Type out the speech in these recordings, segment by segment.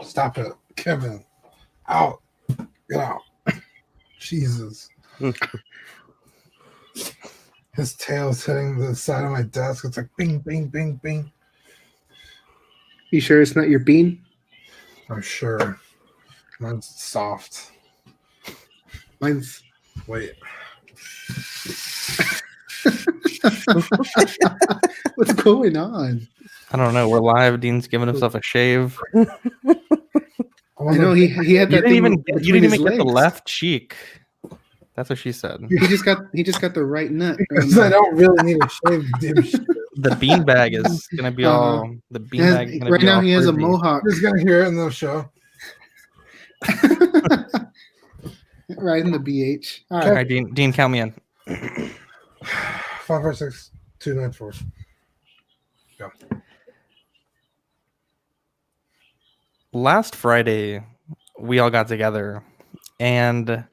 Stop it, Kevin. Out. Get out. Jesus. His tail's hitting the side of my desk. It's like bing, bing, bing, bing. You sure it's not your bean? I'm sure. Mine's soft. Mine's. Wait. What's going on? I don't know. We're live. Dean's giving himself a shave. I know he had You that didn't thing even between his get the legs. left cheek. That's what she said. He just got the right nut. Because I don't really need a shave, dipshit. The beanbag is gonna be all. The beanbag is gonna Right be now all he has a frizzy. mohawk. You're just gonna hear it in the show. Right in the BH. All All right. right, Dean, count me in. 5, 5, 6, 2, 9, 4. Go. Last Friday, we all got together, and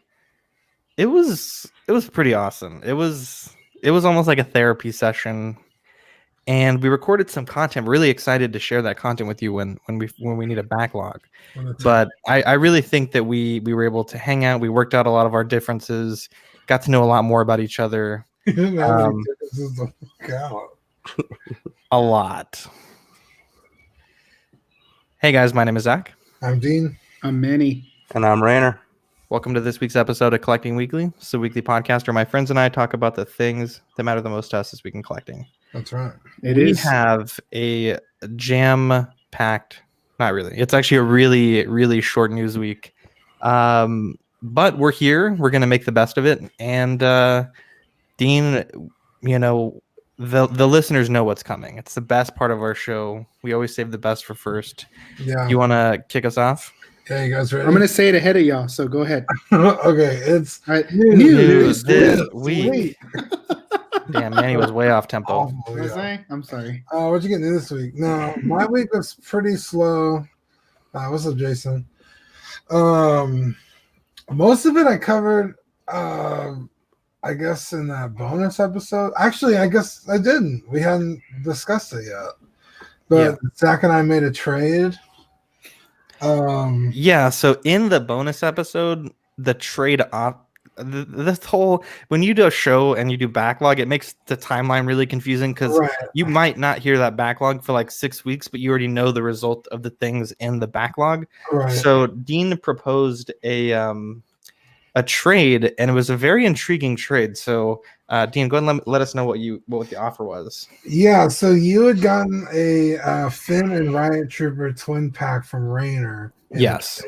it was pretty awesome. It was almost like a therapy session, and we recorded some content. Really excited to share that content with you when we need a backlog. But I really think that we were able to hang out. We worked out a lot of our differences, got to know a lot more about each other. A lot. Hey guys, my name is Zach. I'm Dean. I'm Manny. And I'm Rainer. Welcome to this week's episode of Collecting Weekly. It's a weekly podcast where my friends and I talk about the things that matter the most to us this week in collecting. That's right. We have a jam-packed, not really. It's actually a really, really short news week. But we're here. We're going to make the best of it. And Dean, you know, the listeners know what's coming. It's the best part of our show. We always save the best for first. Yeah. You want to kick us off? Yeah, you guys ready? I'm going to say it ahead of y'all, so go ahead. Okay, it's All right. News this week. Damn, Manny was way off tempo. Oh, Was yeah. I? I'm sorry. What'd you get new this week? No, my week was pretty slow. What's up, Jason? Most of it I covered, I guess, in that bonus episode. Actually, I guess I didn't. We hadn't discussed it yet. But Zach and I made a trade. Yeah, so in the bonus episode, the trade op, this whole, when you do a show and you do backlog, it makes the timeline really confusing because you might not hear that backlog for like 6 weeks, but you already know the result of the things in the backlog. Right. So Dean proposed a trade, and it was a very intriguing trade. So Dean, go ahead and let us know what the offer was. Yeah, so you had gotten a Finn and Riot Trooper twin pack from Rainer. Yes.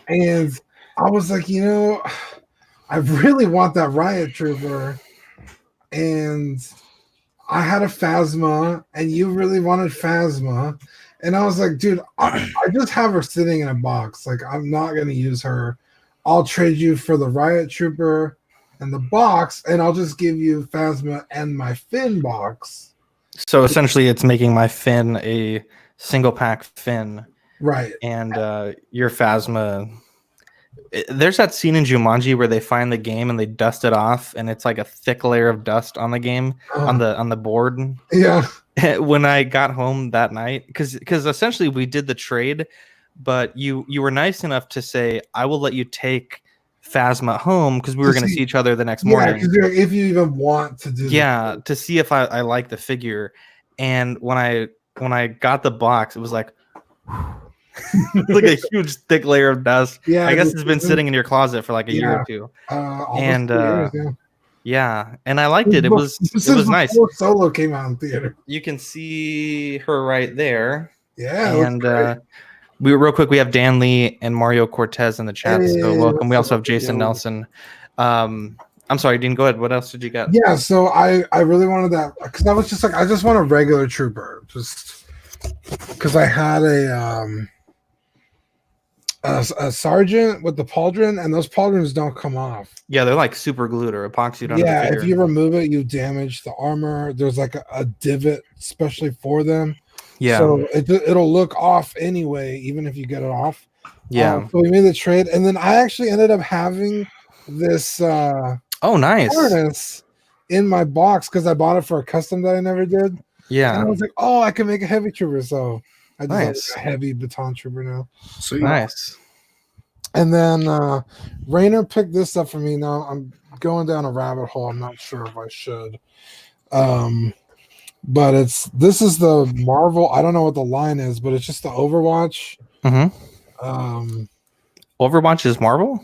And I was like, I really want that Riot Trooper. And I had a Phasma, and you really wanted Phasma. And I was like, dude, I just have her sitting in a box. Like, I'm not going to use her. I'll trade you for the Riot Trooper and the box, and I'll just give you Phasma and my Finn box. So essentially, it's making my Finn a single pack Finn. Right. And your Phasma. There's that scene in Jumanji where they find the game and they dust it off, and it's like a thick layer of dust on the game on the board. Yeah. When I got home that night, because essentially we did the trade, but you were nice enough to say I will let you take Phasma home because we were going to see each other the next morning. Yeah, if you even want to do. Yeah, to see if I like the figure, and when I got the box, it was like. Like a huge thick layer of dust. Yeah, I guess it's been sitting in your closet for like a year or two. And and I liked it. It was nice. Solo came out in theater. You can see her right there. Yeah, and real quick, we have Dan Lee and Mario Cortez in the chat. So welcome. We also have Jason Nelson. I'm sorry, Dean. Go ahead. What else did you get? Yeah, so I really wanted that because I was just like, I just want a regular trooper, just because I had a sergeant with the pauldron, and those pauldrons don't come off. Yeah, they're like super glued or epoxied on. Yeah, if you remove it, you damage the armor. There's like a divot especially for them. Yeah, so it'll look off anyway, even if you get it off. Yeah. So we made the trade, and then I actually ended up having this. Nice. Harness in my box because I bought it for a custom that I never did. Yeah, and I was like, I can make a heavy trooper. So I just have Nice. like, a heavy baton trooper now. Sweet. Nice. And then Rainer picked this up for me. Now I'm going down a rabbit hole. I'm not sure if I should. But this is the Marvel. I don't know what the line is, but it's just the Overwatch. Mm-hmm. Overwatch is Marvel?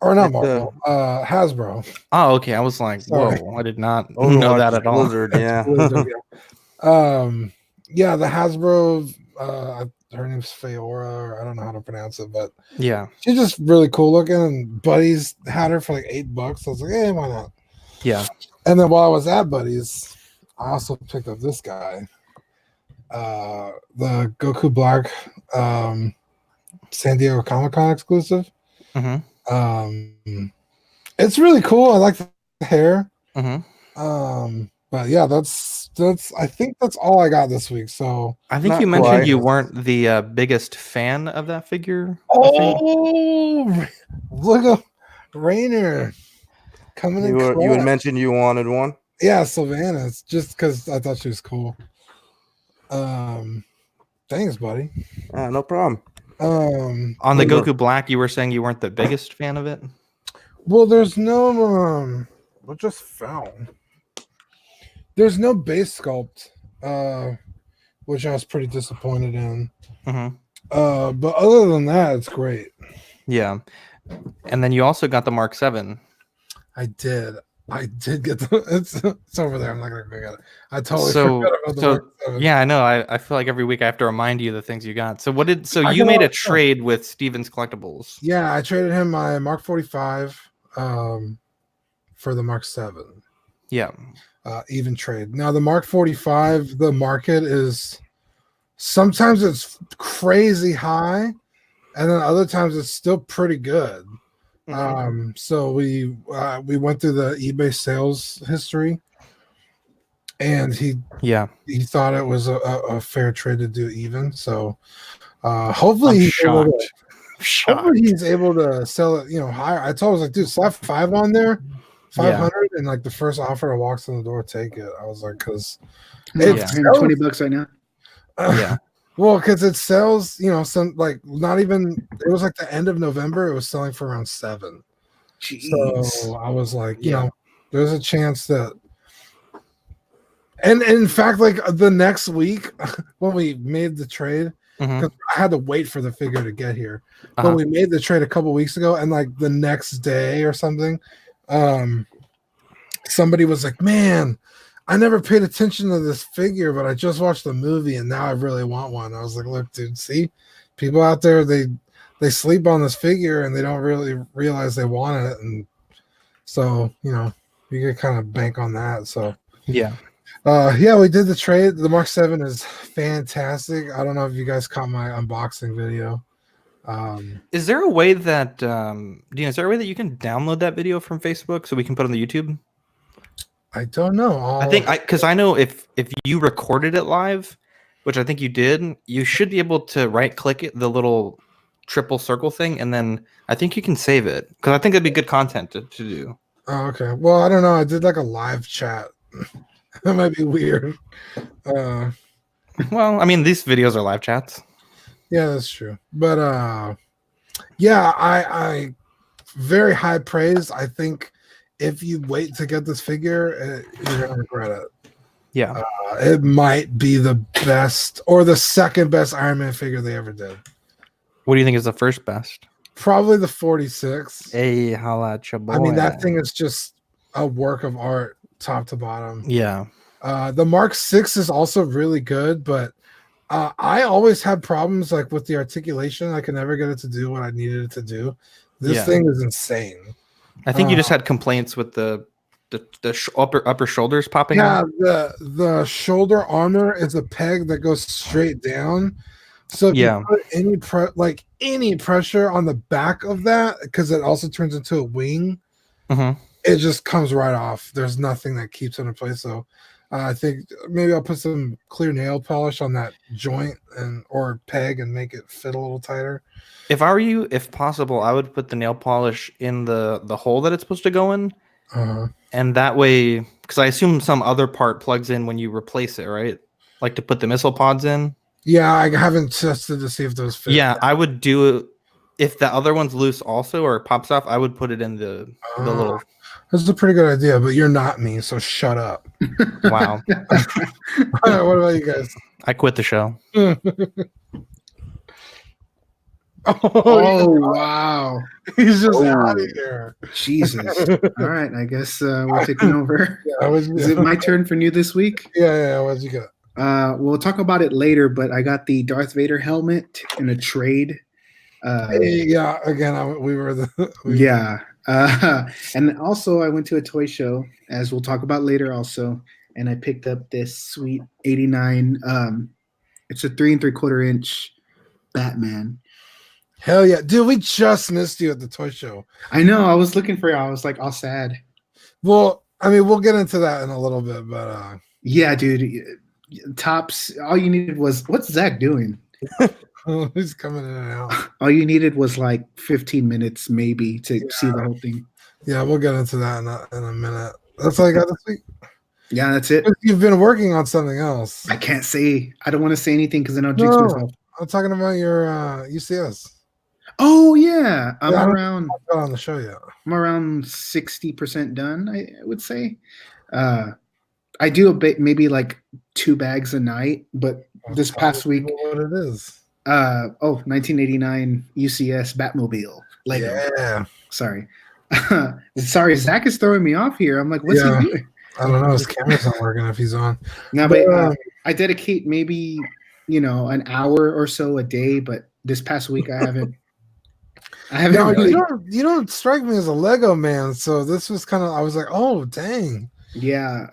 Or not It's, Marvel. Hasbro. Oh, okay. I was like, Sorry. whoa, I did not know Overwatch that is at all. Blizzard, yeah. Blizzard, yeah, the Hasbro. Her name's Feora, or I don't know how to pronounce it, but Yeah. she's just really cool looking. And Buddy's had her for like $8. I was like, hey, why not? Yeah. And then while I was at Buddy's, I also picked up this guy, the Goku Black San Diego Comic-Con exclusive. Mm-hmm. It's really cool. I like the hair. Mm-hmm. But yeah, that's I think that's all I got this week. So I think Not you mentioned quite. you weren't the biggest fan of that figure. I think. oh, look at Rainer coming in. You had clutch. mentioned you wanted one. Yeah, Savannah. It's just because I thought she was cool. Thanks, buddy. No problem. On the Goku Black, you were saying you weren't the biggest fan of it. Well, there's no what just fell. There's no base sculpt, which I was pretty disappointed in. Mm-hmm. But other than that, it's great. Yeah, and then you also got the Mark 7. I did get the. It's over there. I'm not gonna go get it. I totally So- forgot about the so, Mark 7. Yeah, I know. I feel like every week I have to remind you the things you got. So I you made know. a trade with Steven's Collectibles. Yeah, I traded him my Mark 45 for the Mark 7. Yeah. Even trade. Now the Mark 45, the market is sometimes it's crazy high, and then other times it's still pretty good. So we went through the eBay sales history, and he thought it was a fair trade to do even. So hopefully I'm he's able to, shocked. hopefully he's able to sell it, higher. I told him, I was like, dude, slap 5 on there, 500, and like the first offer that walks in the door, take it. I was like, because It's $20 right now. Yeah. Well, because it sells, some like not even. It was like the end of November. It was selling for around 7. Jeez. So I was like, there's a chance that. And in fact, like the next week when we made the trade, Mhm. because I had to wait for the figure to get here. But we made the trade a couple weeks ago, and like the next day or something, somebody was like, "Man, I never paid attention to this figure, but I just watched the movie, and now I really want one." I was like, "Look, dude, see, people out there they sleep on this figure, and they don't really realize they want it, and so you could kind of bank on that." So Yeah. we did the trade. The Mark 7 is fantastic. I don't know if you guys caught my unboxing video. Is there a way that Dean, is there a way that you can download that video from Facebook so we can put it on the YouTube? I don't know. I think because I know if you recorded it live, which I think you did, you should be able to right click it, the little triple circle thing, and then I think you can save it because I think it'd be good content to do. Oh, okay. Well, I don't know. I did like a live chat. That might be weird. Well, I mean, these videos are live chats. Yeah, that's true. But I very high praise. I think if you wait to get this figure, you're gonna regret it. Yeah. It might be the best or the second best Iron Man figure they ever did. What do you think is the first best? Probably the 46. Hey, holla at your boy. I mean, that thing is just a work of art, top to bottom. Yeah. The Mark 6 is also really good, but I always had problems like with the articulation. I could never get it to do what I needed it to do. This thing is insane. I think you just had complaints with the upper shoulders popping Yeah, out. the shoulder armor is a peg that goes straight down. So if you put any pressure on the back of that, because it also turns into a wing, it just comes right off. There's nothing that keeps it in place. So I think maybe I'll put some clear nail polish on that joint or peg and make it fit a little tighter. If I were you, if possible, I would put the nail polish in the hole that it's supposed to go in, and that way, because I assume some other part plugs in when you replace it, right? Like to put the missile pods in. Yeah, I haven't tested to see if those fit. Yeah, I would do it if the other one's loose also or it pops off. I would put it in the little. That's a pretty good idea, but you're not me, so shut up. Wow, What about you guys? I quit the show. Oh, wow. He's just Oh. out of here. Jesus. All right. I guess we're taking over. Yeah, Is it my turn for new this week? Yeah. What'd you got? We'll talk about it later, but I got the Darth Vader helmet in a trade. Yeah, again, we were the. Yeah. And also, I went to a toy show, as we'll talk about later also, and I picked up this sweet 89. It's a 3 3/4 inch Batman. Hell yeah. Dude, we just missed you at the toy show. I know. I was looking for you. I was like all sad. Well, I mean, we'll get into that in a little bit, but Yeah, dude. Tops. All you needed was, what's Zach doing? he's coming in and out. All you needed was like 15 minutes maybe to see the whole thing. Yeah, we'll get into that in a minute. That's all I got this week. Yeah, that's it. You've been working on something else. I can't say. I don't want to say anything because then I'll jinx No. myself. I'm talking about your UCS. Oh yeah, I'm Yeah, I don't around. Not on the show yet. I'm around 60% done. I would say. I do a bit, maybe like 2 bags a night, but this past week, what it is? 1989 UCS Batmobile Lego. Yeah. Sorry, sorry. Zach is throwing me off here. I'm like, what's Yeah. he doing? I don't know. His camera's not working if he's on. No, but I dedicate maybe an hour or so a day. But this past week, I haven't. No, Really. you don't strike me as a Lego man. So this was kind of. I was like, oh dang. Yeah,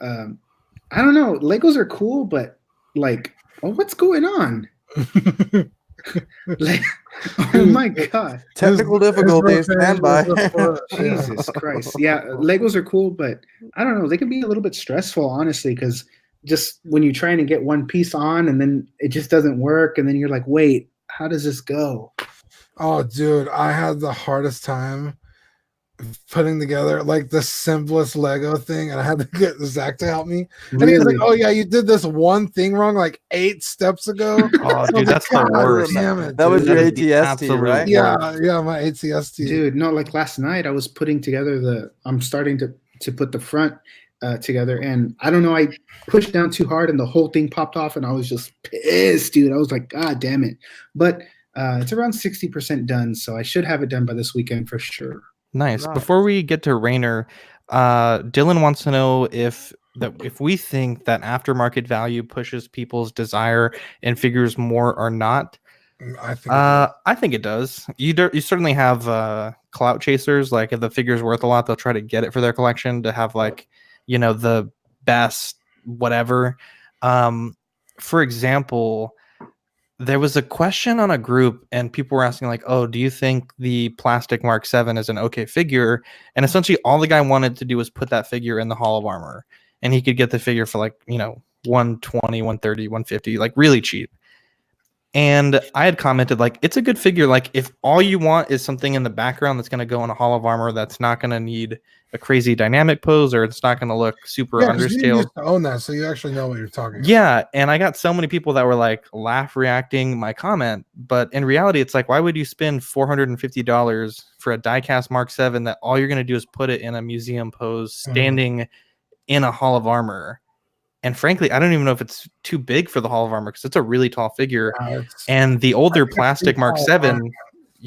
I don't know. Legos are cool, but like, what's going on? Like, oh my god, Technical difficulties. Stand by. Jesus Christ. Yeah, Legos are cool, but I don't know. They can be a little bit stressful, honestly, because just when you're trying to get one piece on and then it just doesn't work, and then you're like, wait, how does this go? Oh, dude, I had the hardest time putting together like the simplest Lego thing, and I had to get Zach to help me. And he was like, "Oh yeah, you did this one thing wrong like 8 steps ago." Oh, dude, that's the worst. Damn it, That was dude. your That is the ATST, absolute right? Yeah, my ATST. Dude, no, like last night I was putting together I'm starting to put the front together, and I don't know, I pushed down too hard and the whole thing popped off, and I was just pissed, dude. I was like, God damn it. But it's around 60% done, so I should have it done by this weekend for sure. Nice. Before we get to Rainer, Dylan wants to know if we think that aftermarket value pushes people's desire in figures more or not. I think it does. You certainly have clout chasers. Like if the figure's worth a lot, they'll try to get it for their collection to have like, the best whatever. For example, there was a question on a group and people were asking like, oh, do you think the plastic Mark 7 is an okay figure? And essentially all the guy wanted to do was put that figure in the Hall of Armor, and he could get the figure for like, 120, 130, 150, like really cheap. And I had commented like, it's a good figure. Like if all you want is something in the background that's going to go in a Hall of Armor that's not going to need a crazy dynamic pose, or it's not going to look super underscaled. You used to own that, so you actually know what you're talking about. Yeah, and I got so many people that were like laugh reacting my comment, but in reality, it's like, why would you spend $450 for a diecast Mark 7 that all you're going to do is put it in a museum pose, standing in a Hall of Armor? And frankly, I don't even know if it's too big for the Hall of Armor because it's a really tall figure. And the older plastic Mark 7,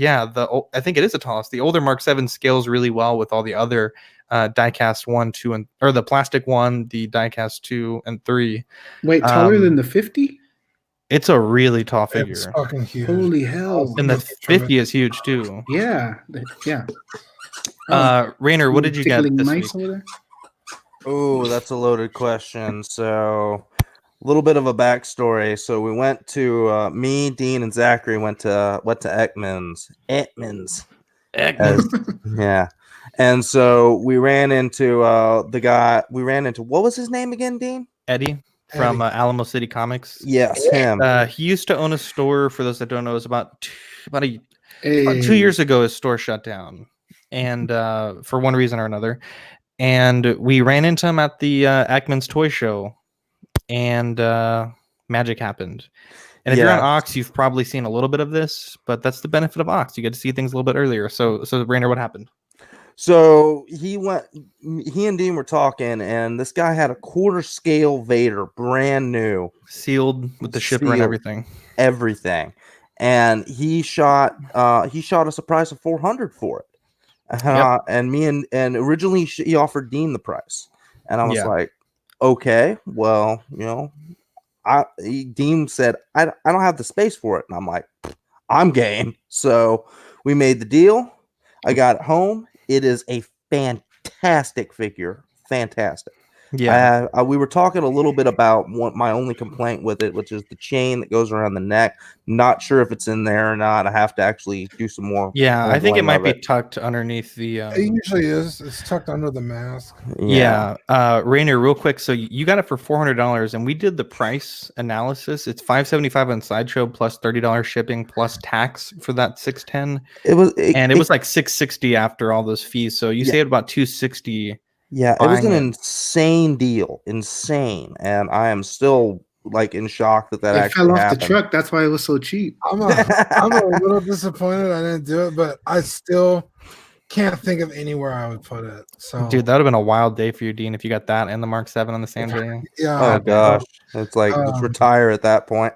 I think it is the tallest. The older Mark 7 scales really well with all the other diecast 1, 2, or the plastic 1, the diecast 2 and 3. Wait, taller than the 50? It's a really tall figure. It's fucking huge. Holy hell. And the 50 is huge too. Yeah. Rainer, what did you get this week? Over there? Oh, that's a loaded question. So, a little bit of a backstory. So we went to me, Dean, and Zachary went to Ekman's. Yeah. And so we ran into the guy. We ran into, what was his name again, Dean? Eddie from Alamo City Comics. Yes, him. He used to own a store. For those that don't know, it was about 2 years ago. His store shut down, and for one reason or another. And we ran into him at the Ekman's toy show, and magic happened. And if you're on Yeah. Ox, you've probably seen a little bit of this, but that's the benefit of Ox. You get to see things a little bit earlier. So Rainer, what happened? So he and Dean were talking, and this guy had a quarter scale Vader, brand new, Sealed with the shipper and Sealed. everything. And he shot us a price of $400 for it. Yep. And originally he offered Dean the price, and I was Yeah. like, okay, well, Dean said I don't have the space for it, and I'm like, I'm game. So we made the deal. I got it home. It is a fantastic figure. Fantastic. Yeah. We were talking a little bit about my only complaint with it, which is the chain that goes around the neck. Not sure if it's in there or not. I have to actually do some more. Yeah, I think it handling might of be it. tucked underneath the. It usually is. It's tucked under the mask. Yeah. Rainer, real quick. So you got it for $400, and we did the price analysis. It's $575 on Sideshow plus $30 shipping plus tax for that 610. It was like $660 after all those fees. So you saved about $260. Yeah, it was an buying insane deal. Insane. And I am still like in shock that It actually fell off happened. the truck. That's why it was so cheap. I'm a little disappointed I didn't do it, but I still can't think of anywhere I would put it. So, Dude, that would have been a wild day for you, Dean, if you got that and the Mark 7 on the same day. yeah. Oh gosh. It's like just retire at that point.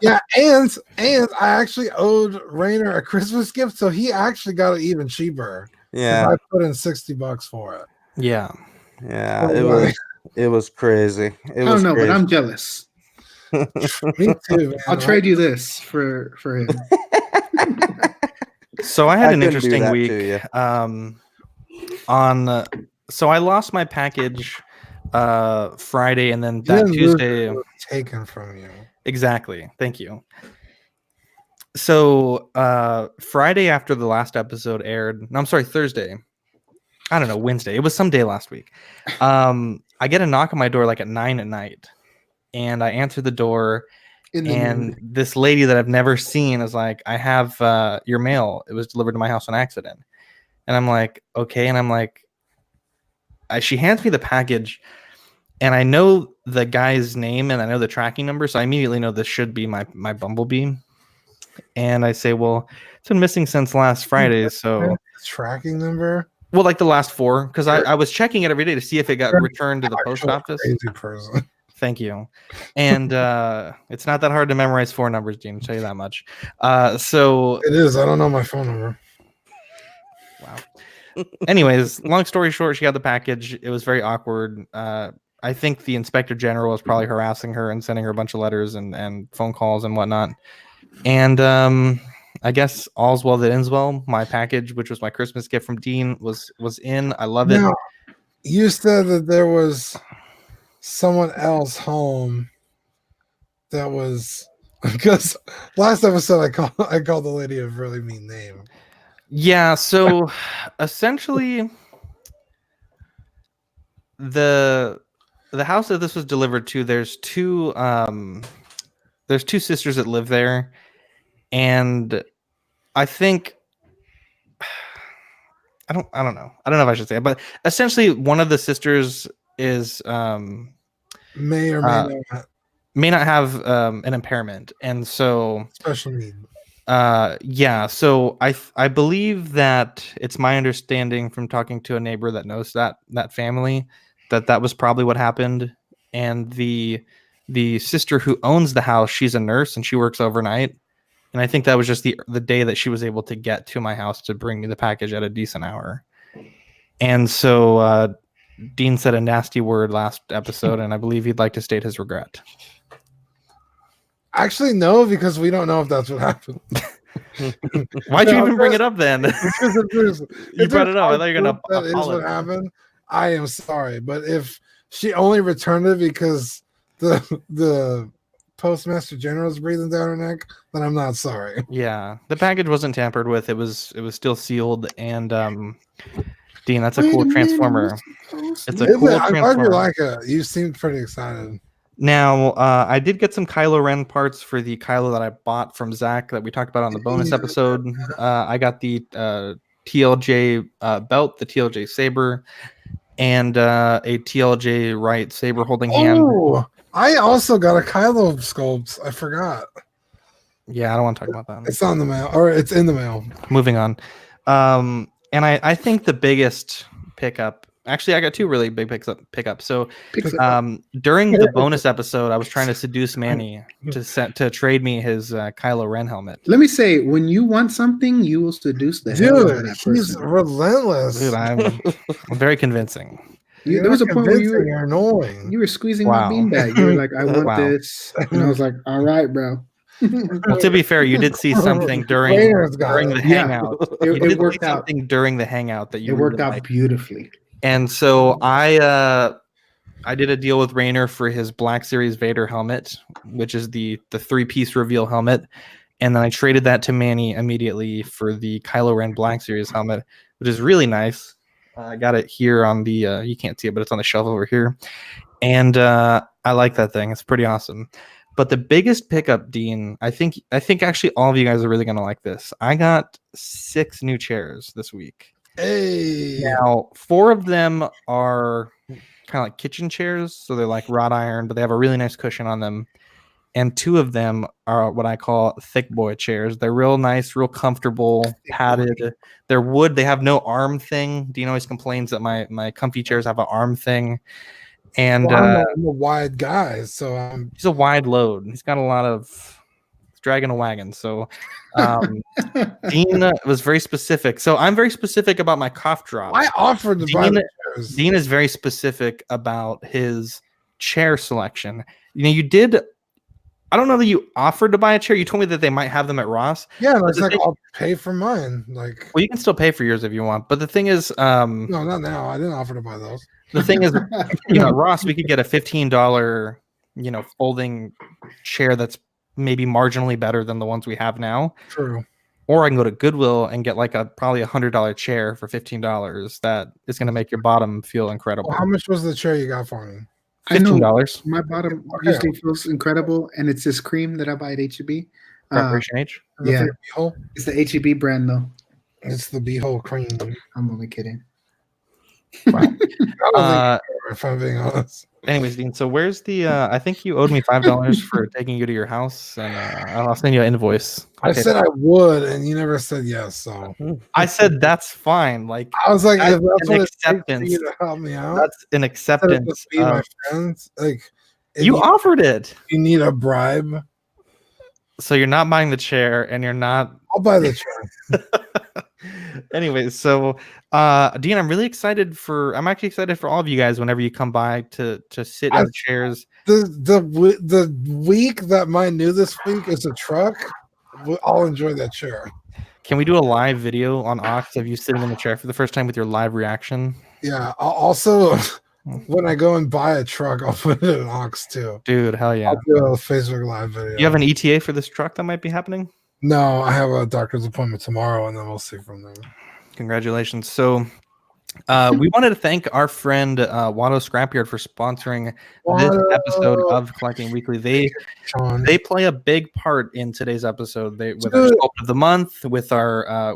Yeah, and I actually owed Rainer a Christmas gift, so he actually got it even cheaper. Yeah. I put in $60 for it. Yeah. Yeah, Oh, it was crazy. I don't know, but I'm jealous. Me too, man. I'll trade you this for him. So I had an couldn't do interesting that week. to you. So I lost my package Friday, and then You that didn't lose Tuesday it was taken from you. Exactly. Thank you. So Friday after the last episode aired, no, I'm sorry, Thursday. I don't know, Wednesday. It was some day last week. I get a knock on my door like at 9 p.m, and I answer the door, and this lady that I've never seen is like, I have your mail. It was delivered to my house on accident. And I'm like, okay. And I'm like, she hands me the package, and I know the guy's name and I know the tracking number. So I immediately know this should be my Bumblebee. And I say, well, it's been missing since last Friday. So tracking number? Well, like the last 4, because I was checking it every day to see if it got returned to the post office. Crazy person. Thank you. And it's not that hard to memorize 4 numbers, Dean. I'll tell you that much. So it is. I don't know my phone number. Wow. Anyways, long story short, she got the package. It was very awkward. I think the inspector general was probably harassing her and sending her a bunch of letters and phone calls and whatnot. And I guess all's well that ends well. My package, which was my Christmas gift from Dean, was in. I love it. You said that there was someone else home that was, because last episode I called the lady a really mean name. Yeah, so essentially the house that this was delivered to, there's two sisters that live there, and I think I don't know if I should say it, but essentially one of the sisters is may or may not have an impairment, and so special need. Yeah, so I believe that it's my understanding from talking to a neighbor that knows that family that was probably what happened. And the sister who owns the house, she's a nurse and she works overnight. And I think that was just the day that she was able to get to my house to bring me the package at a decent hour. And so Dean said a nasty word last episode, and I believe he'd like to state his regret. Actually, no, because we don't know if that's what happened. Why'd you even bring it up then? Because you brought it up. I thought you were going to that is what happened. I am sorry, but if she only returned it because the postmaster general is breathing down her neck, then I'm not sorry. Yeah, the package wasn't tampered with. It was still sealed, and Dean, that's a cool transformer. It's a cool I'm glad transformer. you like it. You seemed pretty excited. Now, I did get some Kylo Ren parts for the Kylo that I bought from Zach that we talked about on the bonus episode. I got the TLJ belt, the TLJ saber, and a TLJ right saber holding hand. Oh, I also got a Kylo sculpt. I forgot. Yeah, I don't want to talk about that. It's on the mail, or it's in the mail. Moving on. And I think the biggest pickup. Actually, I got two really big pickups. So, during the bonus episode, I was trying to seduce Manny to trade me his Kylo Ren helmet. Let me say, when you want something, you will seduce the hell out of Dude, that he's person. relentless. Dude, I'm very convincing. There was a point where you're annoying. you were squeezing Wow. my beanbag. You were like, I want Wow. this. And I was like, all right, bro. Well, to be fair, you did see something during the hangout. It worked out. Something during the hangout that you It worked really out liked. beautifully. And so I did a deal with Rainer for his Black Series Vader helmet, which is the 3-piece reveal helmet, and then I traded that to Manny immediately for the Kylo Ren Black Series helmet, which is really nice. I got it here on the you can't see it, but it's on the shelf over here, and I like that thing. It's pretty awesome. But the biggest pickup, Dean, I think actually all of you guys are really gonna like this. I got 6 new chairs this week. Hey. Now, 4 of them are kind of like kitchen chairs, so they're like wrought iron, but they have a really nice cushion on them. And 2 of them are what I call thick boy chairs. They're real nice, real comfortable, padded. They're wood. They have no arm thing. Dean always complains that my comfy chairs have an arm thing. And I'm a wide guy, so he's a wide load. He's got a lot of dragging a wagon. So Dean was very specific. So I'm very specific about my cough drop. I offered to buy the chairs. Dean is very specific about his chair selection. You know, you did. I don't know that you offered to buy a chair. You told me that they might have them at Ross. Yeah, and it's like I'll pay for mine. Like, well, you can still pay for yours if you want. But the thing is, no, not now. I didn't offer to buy those. The thing is, you know, at Ross we could get a $15, folding chair that's maybe marginally better than the ones we have now. True. Or I can go to Goodwill and get like probably $100 chair for $15. That is going to make your bottom feel incredible. Well, how much was the chair you got for me? $15. My bottom usually feels incredible, and it's this cream that I buy at HEB. Preparation H. Yeah, it's the HEB brand though. It's the Beehole cream. I'm only kidding. Wow. If I'm being honest. Anyways, Dean, so where's the I think you owed me $5 for taking you to your house, and I'll send you an invoice. I said I would, and you never said yes. So I said that's fine. Like, I was like, that's if that's an what it takes for acceptance. you to help me out, That's an acceptance. be my friends. Like, You offered it. You need a bribe. So you're not buying the chair, and you're not. I'll buy the chair. Anyways, so Dean, I'm actually excited for all of you guys whenever you come by to sit in the chairs. The week that my new this week is a truck, I'll enjoy that chair. Can we do a live video on Ox of you sitting in the chair for the first time with your live reaction? Yeah. I'll also, when I go and buy a truck, I'll put it in Ox too. Dude, hell yeah. I'll do a Facebook live video. You have an ETA for this truck that might be happening? No, I have a doctor's appointment tomorrow, and then we'll see from there. Congratulations. So we wanted to thank our friend Watto Scrapyard for sponsoring this episode of Collecting Weekly. They play a big part in today's episode. With our sculpt of the month, with our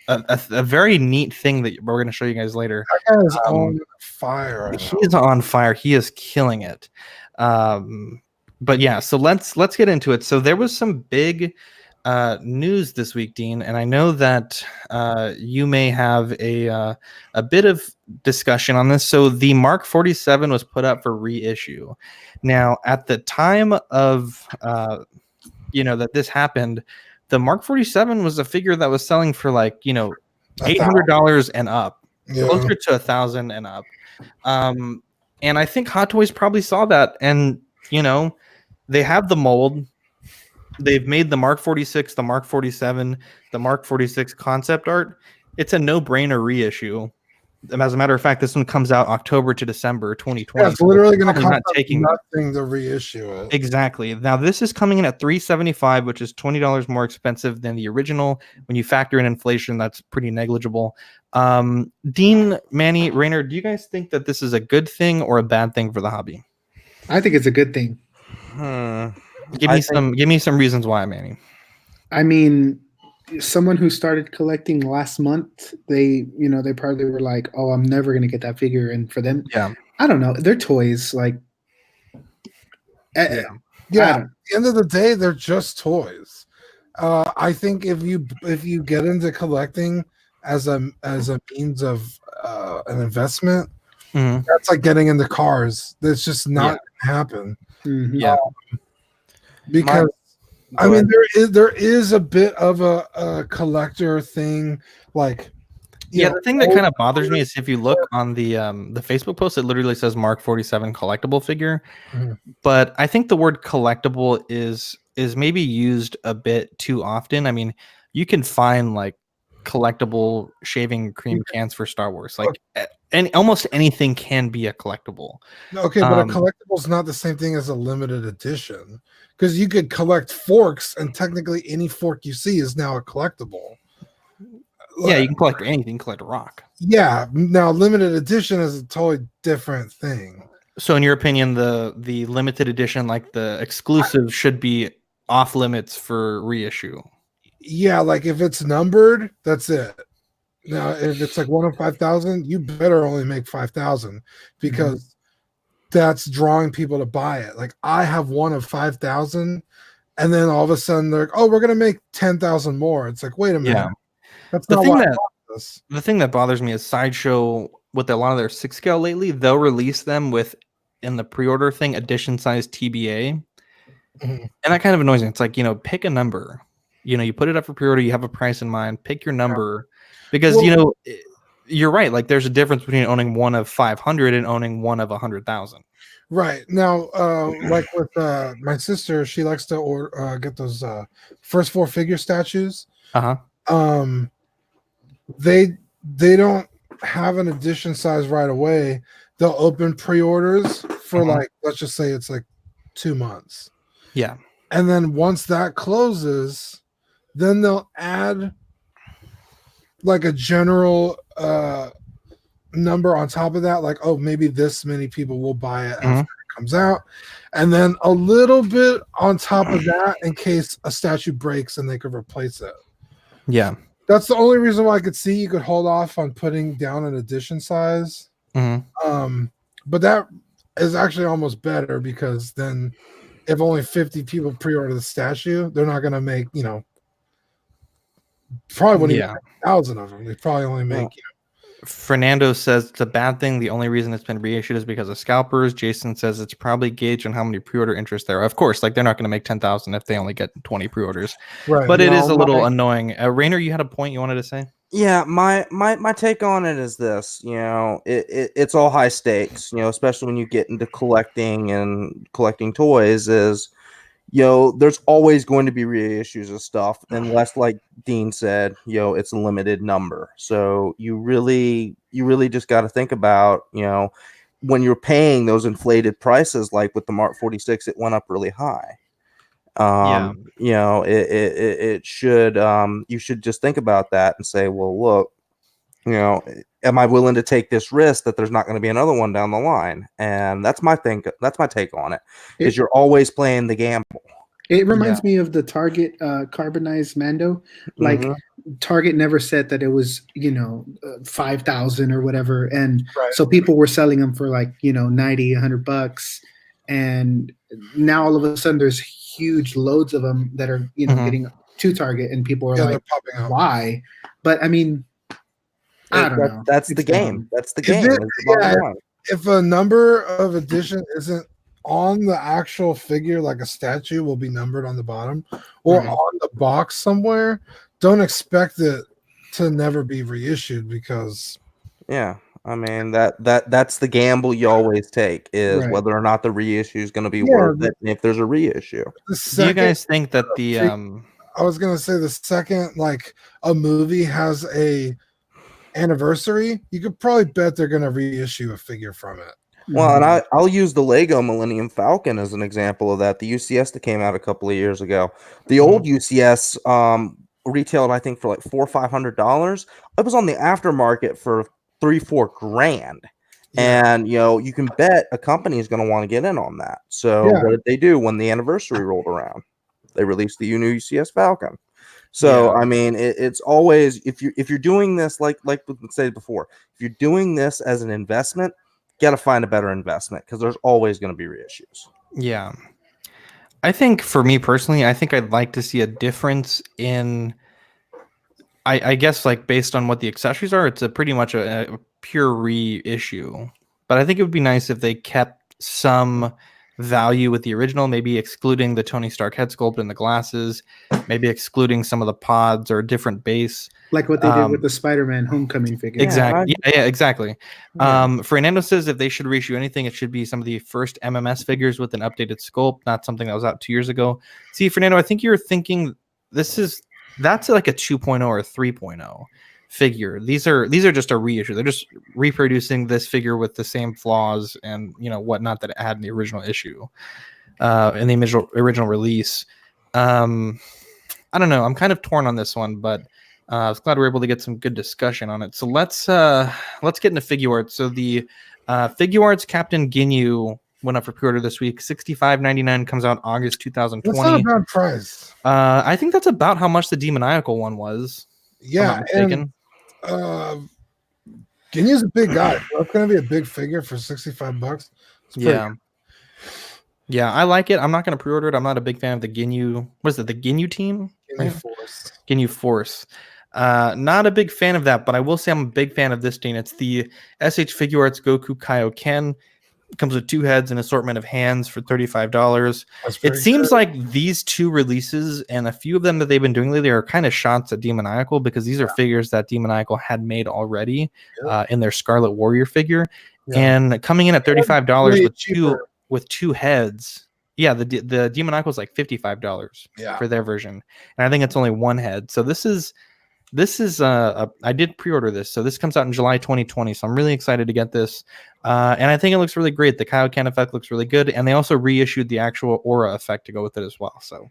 a very neat thing that we're going to show you guys later. That guy's on fire. He is on fire. He is killing it. But yeah, so let's get into it. So there was some big news this week, Dean, and I know that you may have a bit of discussion on this. So the Mark 47 was put up for reissue. Now, at the time of that this happened, the Mark 47 was a figure that was selling for like $800 and up, closer to $1,000 and up. And I think Hot Toys probably saw that, and they have the mold. They've made the Mark 46, the Mark 47, the Mark 46 concept art. It's a no-brainer reissue. As a matter of fact, this one comes out October to December 2020. Yeah, it's literally going to cost nothing to reissue it. Exactly. Now, this is coming in at $375, which is $20 more expensive than the original. When you factor in inflation, that's pretty negligible. Dean, Manny, Rainer, do you guys think that this is a good thing or a bad thing for the hobby? I think it's a good thing. Give me some reasons why, Manny. I mean, someone who started collecting last month, they probably were like, "Oh, I'm never gonna get that figure." And for them, I don't know, they're toys. Like, at the end of the day, they're just toys. I think if you get into collecting as a means of an investment, Mhm. that's like getting into cars. That's just not Yeah. gonna happen Mhm. Yeah. because I Go mean ahead. there is a bit of a collector thing, like Yeah, know, the thing that old kind of bothers me is if you look on the Facebook post, it literally says Mark 47 collectible figure. Mhm. But I think the word collectible is maybe used a bit too often. I mean, you can find like collectible shaving cream cans for Star Wars. Like and almost anything can be a collectible. Okay, but a collectible is not the same thing as a limited edition because you could collect forks, and technically any fork you see is now a collectible. Yeah, you can collect anything, you can collect a rock. Yeah, now limited edition is a totally different thing. So in your opinion, the limited edition, like the exclusive, should be off limits for reissue. Yeah, like if it's numbered, that's it. Now, if it's like 1 of 5,000, you better only make 5,000 because that's drawing people to buy it. Like I have 1 of 5,000, and then all of a sudden they're like, "Oh, we're gonna make 10,000 more." It's like, wait a minute, Yeah. that's The not thing why I that bought this. the thing that bothers me is Sideshow with a lot of their 6 scale lately, they'll release them with in the pre-order thing edition size TBA. Mhm. And that kind of annoys me. It's like, pick a number. You put it up for pre-order, you have a price in mind, pick your number. Because Well, you're right. Like there's a difference between owning 1 of 500 and owning 1 of 100,000. right now, like with my sister, she likes to get those first four figure statues. Uh-huh. Um, they don't have an edition size right away. They'll open pre-orders for like, let's just say it's like 2 months. Yeah. And then once that closes, then they'll add like a general number on top of that, like, oh, maybe this many people will buy it after it comes out. And then a little bit on top of that in case a statue breaks and they could replace it. Yeah. That's the only reason why I could see you could hold off on putting down an edition size. But that is actually almost better because then if only 50 people pre-order the statue, they're not going to make, probably wouldn't even make 1,000 of them. They probably only make, Fernando says it's a bad thing. The only reason it's been reissued is because of scalpers. Jason says it's probably gauged on how many pre-order interest there are. Of course, like they're not going to make 10,000 if they only get 20 pre-orders. right. But it is a little annoying. Rainer, you had a point you wanted to say? Yeah, my take on it is this. It's all high stakes. Especially when you get into collecting toys. Is there's always going to be reissues of stuff, unless, like Dean said, it's a limited number. So you really just got to think about, when you're paying those inflated prices, like with the Mark 46, it went up really high. It should, you should just think about that and say, well, look, am I willing to take this risk that there's not going to be another one down the line? And that's my thing. That's my take on it. Is you're always playing the gamble. It reminds me of the Target carbonized Mando. Like Target never said that it was 5,000 or whatever, and so people were selling them for like $90, $100, and now all of a sudden there's huge loads of them that are getting to Target, and people are like, why? But I mean, I don't know. That's the game. That's the game. If a number of edition isn't on the actual figure, like a statue will be numbered on the bottom or on the box somewhere, don't expect it to never be reissued because I mean that's the gamble you always take is whether or not the reissue is going to be worth it, and if there's a reissue. Do you guys think that I was going to say the second like a movie has a anniversary, you could probably bet they're going to reissue a figure from it. Well, and I'll use the Lego Millennium Falcon as an example of that. The UCS that came out a couple of years ago. The old UCS retailed, I think, for like $400 or $500. It was on the aftermarket for $3-4 grand. Yeah. And you can bet a company is going to want to get in on that. So what did they do when the anniversary rolled around? They released the new UCS Falcon. So I mean, it's always if you're doing this like we said before, if you're doing this as an investment, got to find a better investment because there's always going to be reissues. Yeah. I think for me personally, I think I'd like to see a difference in. I guess like based on what the accessories are, it's a pretty much a pure reissue. But I think it would be nice if they kept some value with the original, maybe excluding the Tony Stark head sculpt and the glasses, maybe excluding some of the pods or a different base. Like what they did with the Spider-Man Homecoming figure. Exactly. Yeah, exactly. Yeah. Fernando says if they should reissue anything, it should be some of the first MMS figures with an updated sculpt, not something that was out 2 years ago. See, Fernando, I think you're thinking that's like a 2.0 or 3.0 figure. These are just a reissue. They're just reproducing this figure with the same flaws and whatnot that it had in the original issue, in the original release. I don't know. I'm kind of torn on this one, but I was glad we were able to get some good discussion on it. So let's get into figure arts. So the figure arts Captain Ginyu went up for pre-order this week. $65.99 comes out August 2020. That's not a bad price. I think that's about how much the demoniacal one was. Yeah, and Ginyu's a big guy. So that's going to be a big figure for $65. Yeah. Yeah, I like it. I'm not going to pre-order it. I'm not a big fan of the Ginyu. What is it? The Ginyu team? Ginyu Force. Ginyu Force. Not a big fan of that, but I will say I'm a big fan of this team. It's the SH Figure Arts Goku Kaioken. It comes with 2 heads and assortment of hands for $35. It seems like these 2 releases and a few of them that they've been doing lately are kind of shots at Demoniacal, because these are figures that Demoniacal had made already in their Scarlet Warrior figure. Yeah. And coming in at $35 with 2 heads. Yeah, the Demoniacal is like $55 for their version. And I think it's only 1 head. So this is I did pre-order this, so this comes out in July 2020, so I'm really excited to get this, and I think it looks really great. The Kaioken effect looks really good, and they also reissued the actual aura effect to go with it as well. So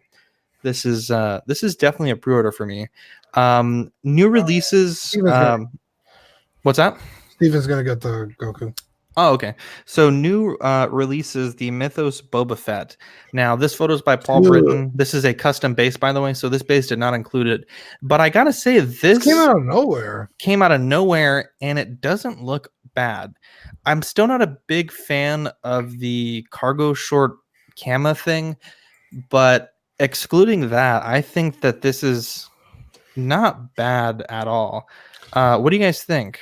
this is definitely a pre-order for me. New releases. What's that? Steven's gonna get the Goku. Oh, okay. So new releases, the Mythos Boba Fett. Now, this photo is by Paul Britton. This is a custom base, by the way, so this base did not include it. But I gotta say, this came out of nowhere. And it doesn't look bad. I'm still not a big fan of the cargo short Kama thing, but excluding that, I think that this is not bad at all. What do you guys think?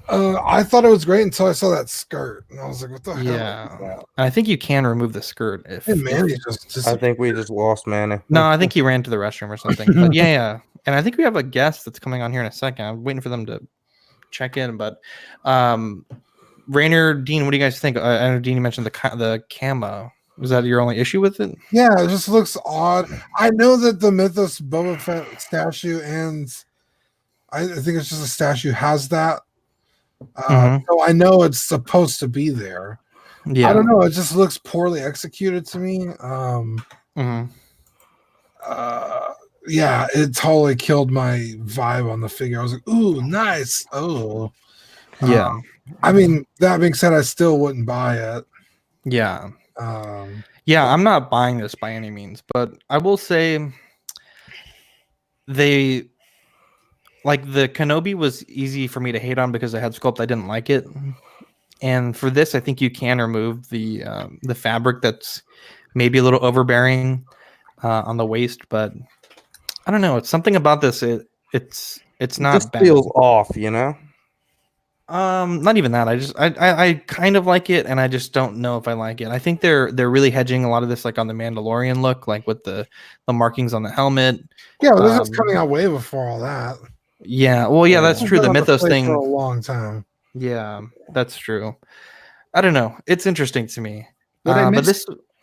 I thought it was great until I saw that skirt, and I was like, "What the hell?" Yeah, I think you can remove the skirt if. Hey, Manny I think we just lost Manny. No, I think he ran to the restroom or something. But yeah, and I think we have a guest that's coming on here in a second. I'm waiting for them to check in. But Rainer, Dean, what do you guys think? I know Dean, you mentioned the camo. Was that your only issue with it? Yeah, it just looks odd. I know that the Mythos Boba Fett statue, and I think it's just a statue, has that. So I know it's supposed to be there. Yeah, I don't know. It just looks poorly executed to me. Yeah, it totally killed my vibe on the figure. I was like, "Ooh, nice!" Oh, yeah. I mean, that being said, I still wouldn't buy it. Yeah. Yeah, I'm not buying this by any means, but I will say like the Kenobi was easy for me to hate on because the head sculpt, I didn't like it. And for this, I think you can remove the fabric that's maybe a little overbearing on the waist, but I don't know. It's something about this. It's not just bad. Feels off, you know. Not even that. I kind of like it, and I just don't know if I like it. I think they're really hedging a lot of this, like on the Mandalorian look, like with the markings on the helmet. Yeah, well, this is coming out way before all that. Yeah, well, yeah, that's true. The Mythos thing for a long time. Yeah, that's true. I don't know. It's interesting to me. But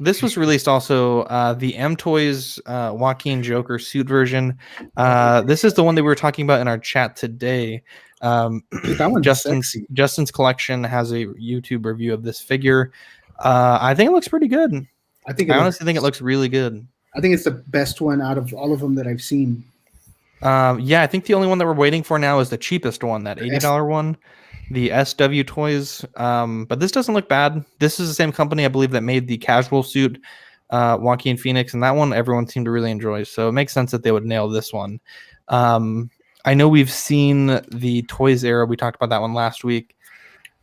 this was released also. The M Toys Joaquin Joker suit version. This is the one that we were talking about in our chat today. That one's Justin's collection has a YouTube review of this figure. I think it looks pretty good. I honestly think it looks really good. I think it's the best one out of all of them that I've seen. Yeah, I think the only one that we're waiting for now is the cheapest one, that $80 one, the SW Toys. But this doesn't look bad. This is the same company, I believe, that made the casual suit, Joaquin Phoenix, and that one everyone seemed to really enjoy. So it makes sense that they would nail this one. I know we've seen the Toys era. We talked about that one last week.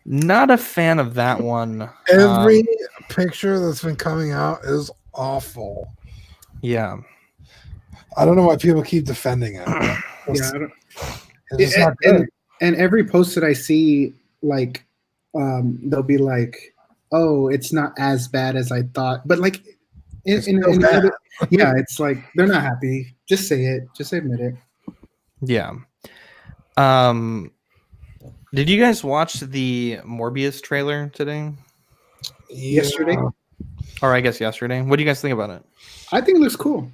Not a fan of that one. Every picture that's been coming out is awful. Yeah. I don't know why people keep defending it. Yeah, It's, I don't, it's just not good. and every post that I see, like, they'll be like, "Oh, it's not as bad as I thought," but like, It's still bad. yeah, it's like they're not happy. Just say it. Just admit it. Yeah. Did you guys watch the Morbius trailer today? Yeah. Yesterday, Or I guess yesterday. What do you guys think about it? I think it looks cool.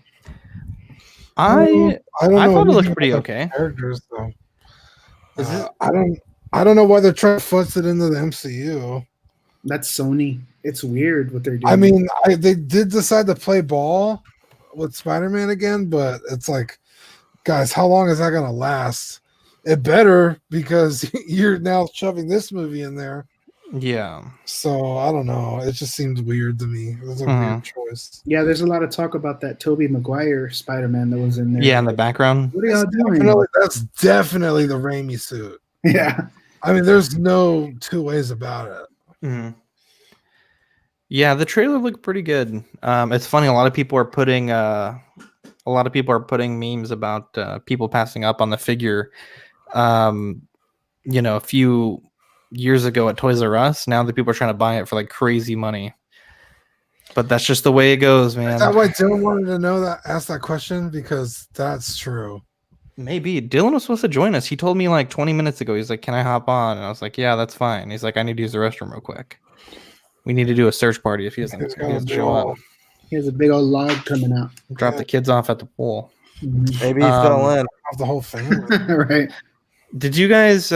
I don't I know thought it anything looked pretty about the okay. characters though. Is it? I don't know why they're trying to fuss it into the MCU. That's Sony. It's weird what they're doing. I mean, they did decide to play ball with Spider-Man again, but it's like, guys, how long is that gonna last? It better, because you're now shoving this movie in there. Yeah. So I don't know. It just seems weird to me. It was a weird choice. yeah, there's a lot of talk about that Tobey Maguire Spider-Man that was in there. Yeah, in the background. What are y'all doing? That's definitely the Raimi suit. Yeah. I mean, there's no two ways about it. Mm-hmm. Yeah, the trailer looked pretty good. It's funny. A lot of people are putting memes about people passing up on the figure. A few years ago at Toys R Us. Now that people are trying to buy it for like crazy money. But that's just the way it goes, man. Is that why Dylan wanted to ask that question? Because that's true. Maybe. Dylan was supposed to join us. He told me like 20 minutes ago. He's like, "Can I hop on?" And I was like, "Yeah, that's fine." He's like, "I need to use the restroom real quick." We need to do a search party if he doesn't show up. He has a big old log coming out. Drop the kids off at the pool. Maybe he fell in. Of the whole family. Right. Did you guys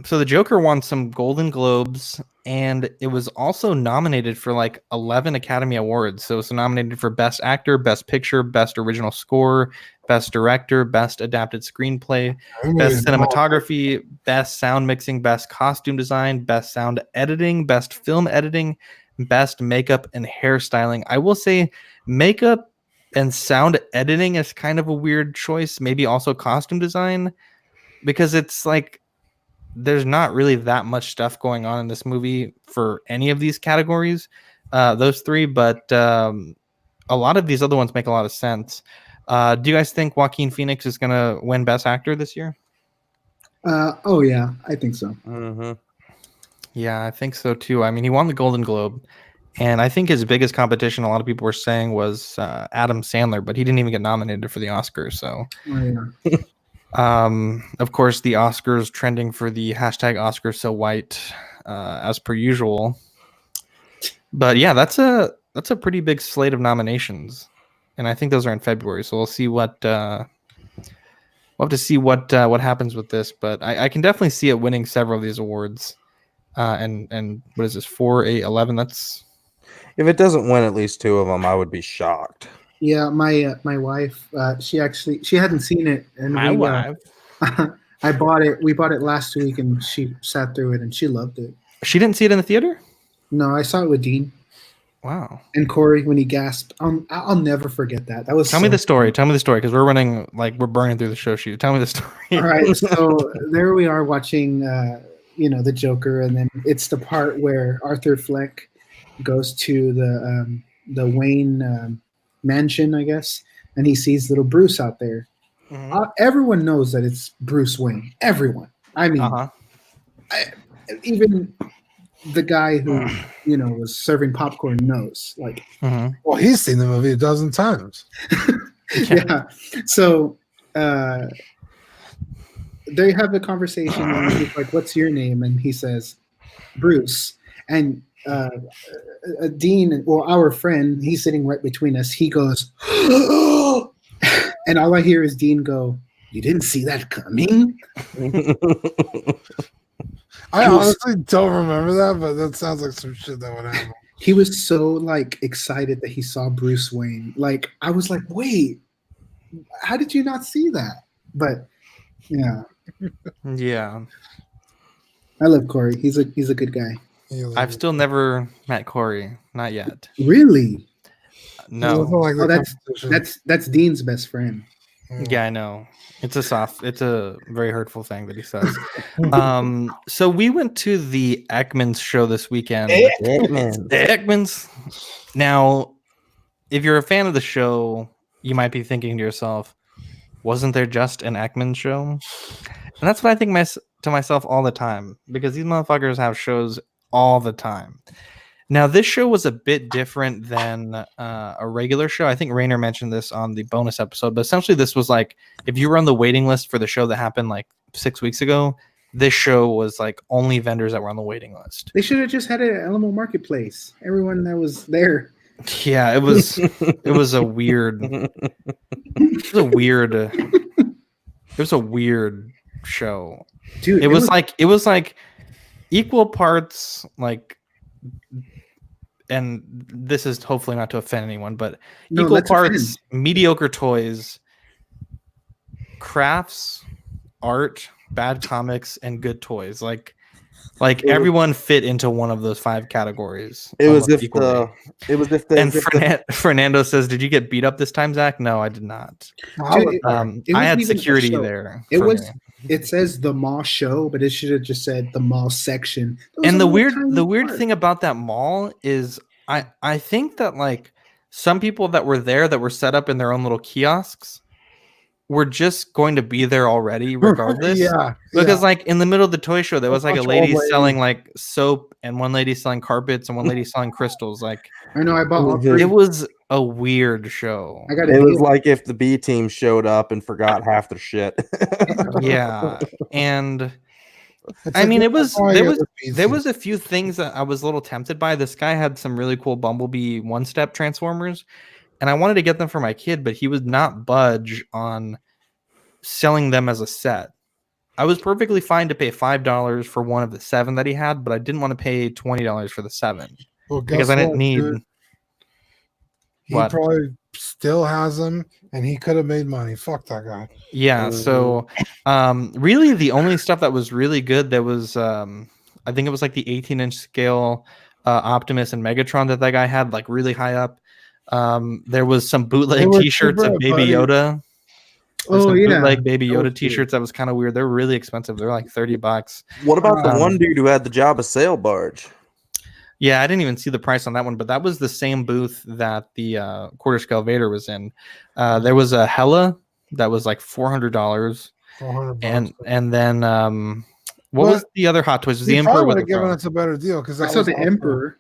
so the Joker won some Golden Globes, and it was also nominated for like 11 Academy Awards. So it's nominated for Best Actor, Best Picture, Best Original Score, Best Director, Best Adapted Screenplay, Best Cinematography, Best Sound Mixing, Best Costume Design, Best Sound Editing, Best Film Editing, Best Makeup and Hairstyling. I will say makeup and sound editing is kind of a weird choice. Maybe also costume design, because it's like there's not really that much stuff going on in this movie for any of these categories, those three, but a lot of these other ones make a lot of sense. Do you guys think Joaquin Phoenix is going to win Best Actor this year? Oh, yeah, I think so. Mm-hmm. Yeah, I think so too. I mean, he won the Golden Globe, and I think his biggest competition, a lot of people were saying, was Adam Sandler, but he didn't even get nominated for the Oscars. So, Oh, yeah. Of course, the Oscars trending for the hashtag Oscars so white, as per usual. But yeah, that's a pretty big slate of nominations, and I think those are in February. So we'll see what we'll have to see what happens with this. But I can definitely see it winning several of these awards. And what is this? 4, 8, 11? That's If it doesn't win at least 2 of them, I would be shocked. Yeah, my wife, she hadn't seen it, and wife. I bought it. We bought it last week, and she sat through it, and she loved it. She didn't see it in the theater? No, I saw it with Dean. Wow. And Corey when he gasped. I'll never forget that. That was. Tell me the story, because we're burning through the show sheet. Tell me the story. All right, so there we are watching, the Joker, and then it's the part where Arthur Fleck goes to the Wayne mansion, I guess, and he sees little Bruce out there. Mm-hmm. Everyone knows that it's Bruce Wayne. Everyone. I mean, even the guy who was serving popcorn knows. Like, well, he's seen the movie a dozen times. Yeah. So they have a conversation, and he's like, "What's your name?" And he says, "Bruce." And Dean, or our friend, he's sitting right between us. He goes, and all I hear is Dean go, "You didn't see that coming?" I honestly don't remember that, but that sounds like some shit that would happen. He was so excited that he saw Bruce Wayne. Like, I was like, "Wait, how did you not see that?" But yeah, yeah. I love Corey. He's a good guy. I've still never met Corey, not yet. Really? No. That's Dean's best friend. Yeah, I know. It's a very hurtful thing that he says. So we went to the Ekman's show this weekend. Ekman's. The Ekman's. Now, if you're a fan of the show, you might be thinking to yourself, wasn't there just an Ekman show? And that's what I think to myself all the time, because these motherfuckers have shows all the time. Now, this show was a bit different than a regular show. I think Rainer mentioned this on the bonus episode, but essentially this was like, if you were on the waiting list for the show that happened like 6 weeks ago, this show was like only vendors that were on the waiting list. They should have just had it at Alamo Marketplace. Everyone that was there. Yeah, it was a weird show. Dude, It was like equal parts like, and this is hopefully not to offend anyone, but equal parts mediocre toys, crafts, art, bad comics, and good toys. Like everyone fit into one of those 5 categories. It was if equally. Fernando says, "Did you get beat up this time, Zach?" No, I did not. Dude, I had security there. It says the mall show, but it should have just said the mall section. And the weird thing about that mall is I think that like some people that were there that were set up in their own little kiosks were just going to be there already regardless. Because like in the middle of the toy show, there was like a lady selling like soap and one lady selling carpets and one lady selling crystals. Like, I know, I bought all 3. It was a weird show. It was like if the B team showed up and forgot half their shit. Yeah. And I mean, there was a few things that I was a little tempted by. This guy had some really cool Bumblebee one-step transformers, and I wanted to get them for my kid, but he would not budge on selling them as a set. I was perfectly fine to pay $5 for one of the 7 that he had, but I didn't want to pay $20 for the 7 because I didn't need. Dude? He probably still has them, and he could have made money. Fuck that guy. Yeah. So, really, the only stuff that was really good, there was, I think it was like the 18-inch scale Optimus and Megatron that guy had, like really high up. There was some bootleg T-shirts of Baby Yoda. Bootleg Baby Yoda T-shirts that was kind of weird. They're really expensive. They're like $30. What about the one dude who had the job of sail barge? Yeah, I didn't even see the price on that one, but that was the same booth that the quarter scale Vader was in. There was a Hella that was like $400. $400. And then what was the other Hot Toys? Was the Emperor with the given us a better deal because I saw the Emperor.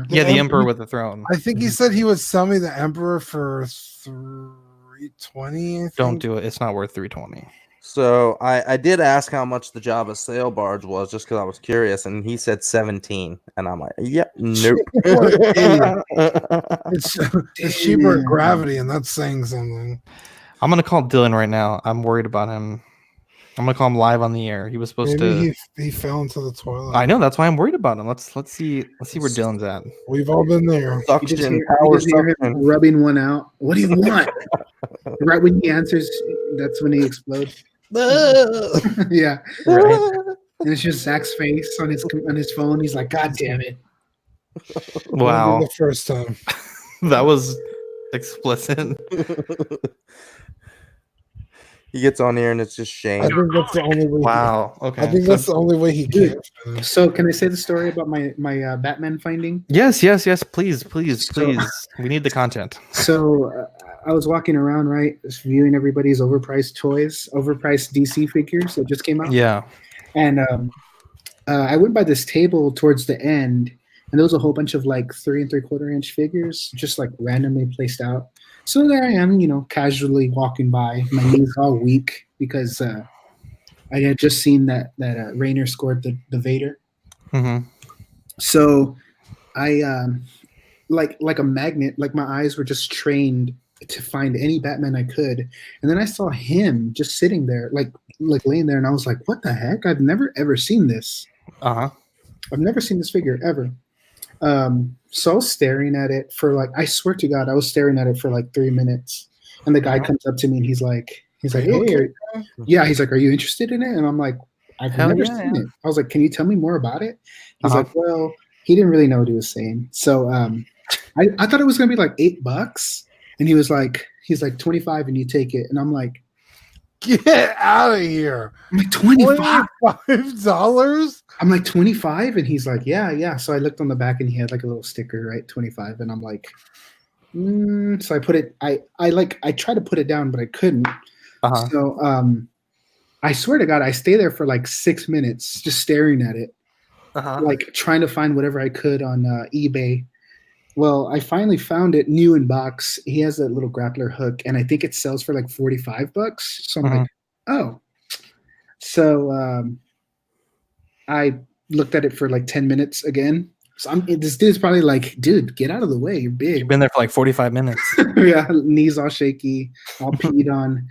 Yeah, the Emperor with the throne. I think he said he would sell me the Emperor for $320. Don't do it. It's not worth $320. So I did ask how much the job of sail barge was just because I was curious, and he said 17, and I'm like, yep, nope. It's cheaper at Gravity, and that's saying something. I'm gonna call Dylan right now. I'm worried about him. I'm gonna call him live on the air. He was supposed to. He fell into the toilet. I know. That's why I'm worried about him. Let's see where Dylan's at. We've all been there. Suction, power suction. Rubbing one out. What do you want? Right when he answers, that's when he explodes. Yeah. Right. And it's just Zach's face on his phone. He's like, God damn it. Wow. The first time. That was explicit. He gets on here and it's just shame. I think that's the only way. Wow. Okay. I think that's the only way he can. So can I say the story about my Batman finding? Yes. Please. We need the content. So I was walking around, right, just viewing everybody's overpriced toys, overpriced DC figures that just came out. Yeah. And I went by this table towards the end, and there was a whole bunch of like 3 3/4 inch figures just like randomly placed out. So there I am, casually walking by. My knees all weak because I had just seen that Rainer scored the Vader. Mm-hmm. So I like a magnet, like my eyes were just trained to find any Batman I could, and then I saw him just sitting there, like laying there, and I was like, "What the heck? I've never ever seen this. I've never seen this figure ever." So I was staring at it for I swear to God, I was staring at it for like 3 minutes, and the guy comes up to me and he's like, "Hey, yeah," he's like, "Are you interested in it?" And I'm like, "I've never seen it." I was like, "Can you tell me more about it?" He's like, "Well," he didn't really know what he was saying. So I thought it was gonna be like $8. And he's like 25 and you take it. And I'm like, get out of here. I'm like, $25? I'm like, 25? And he's like, yeah. So I looked on the back and he had like a little sticker, right? 25. And I'm like, So I put it. I tried to put it down, but I couldn't. Uh-huh. So I swear to God, I stay there for like 6 minutes just staring at it, Uh-huh. like trying to find whatever I could on eBay. Well, I finally found it new in box. He has a little grappler hook, and I think it sells for like $45. So I'm like, oh. So I looked at it for like 10 minutes again. So this dude's probably like, dude, get out of the way. You're big. You've been there for like 45 minutes. Yeah, knees all shaky, all peed on.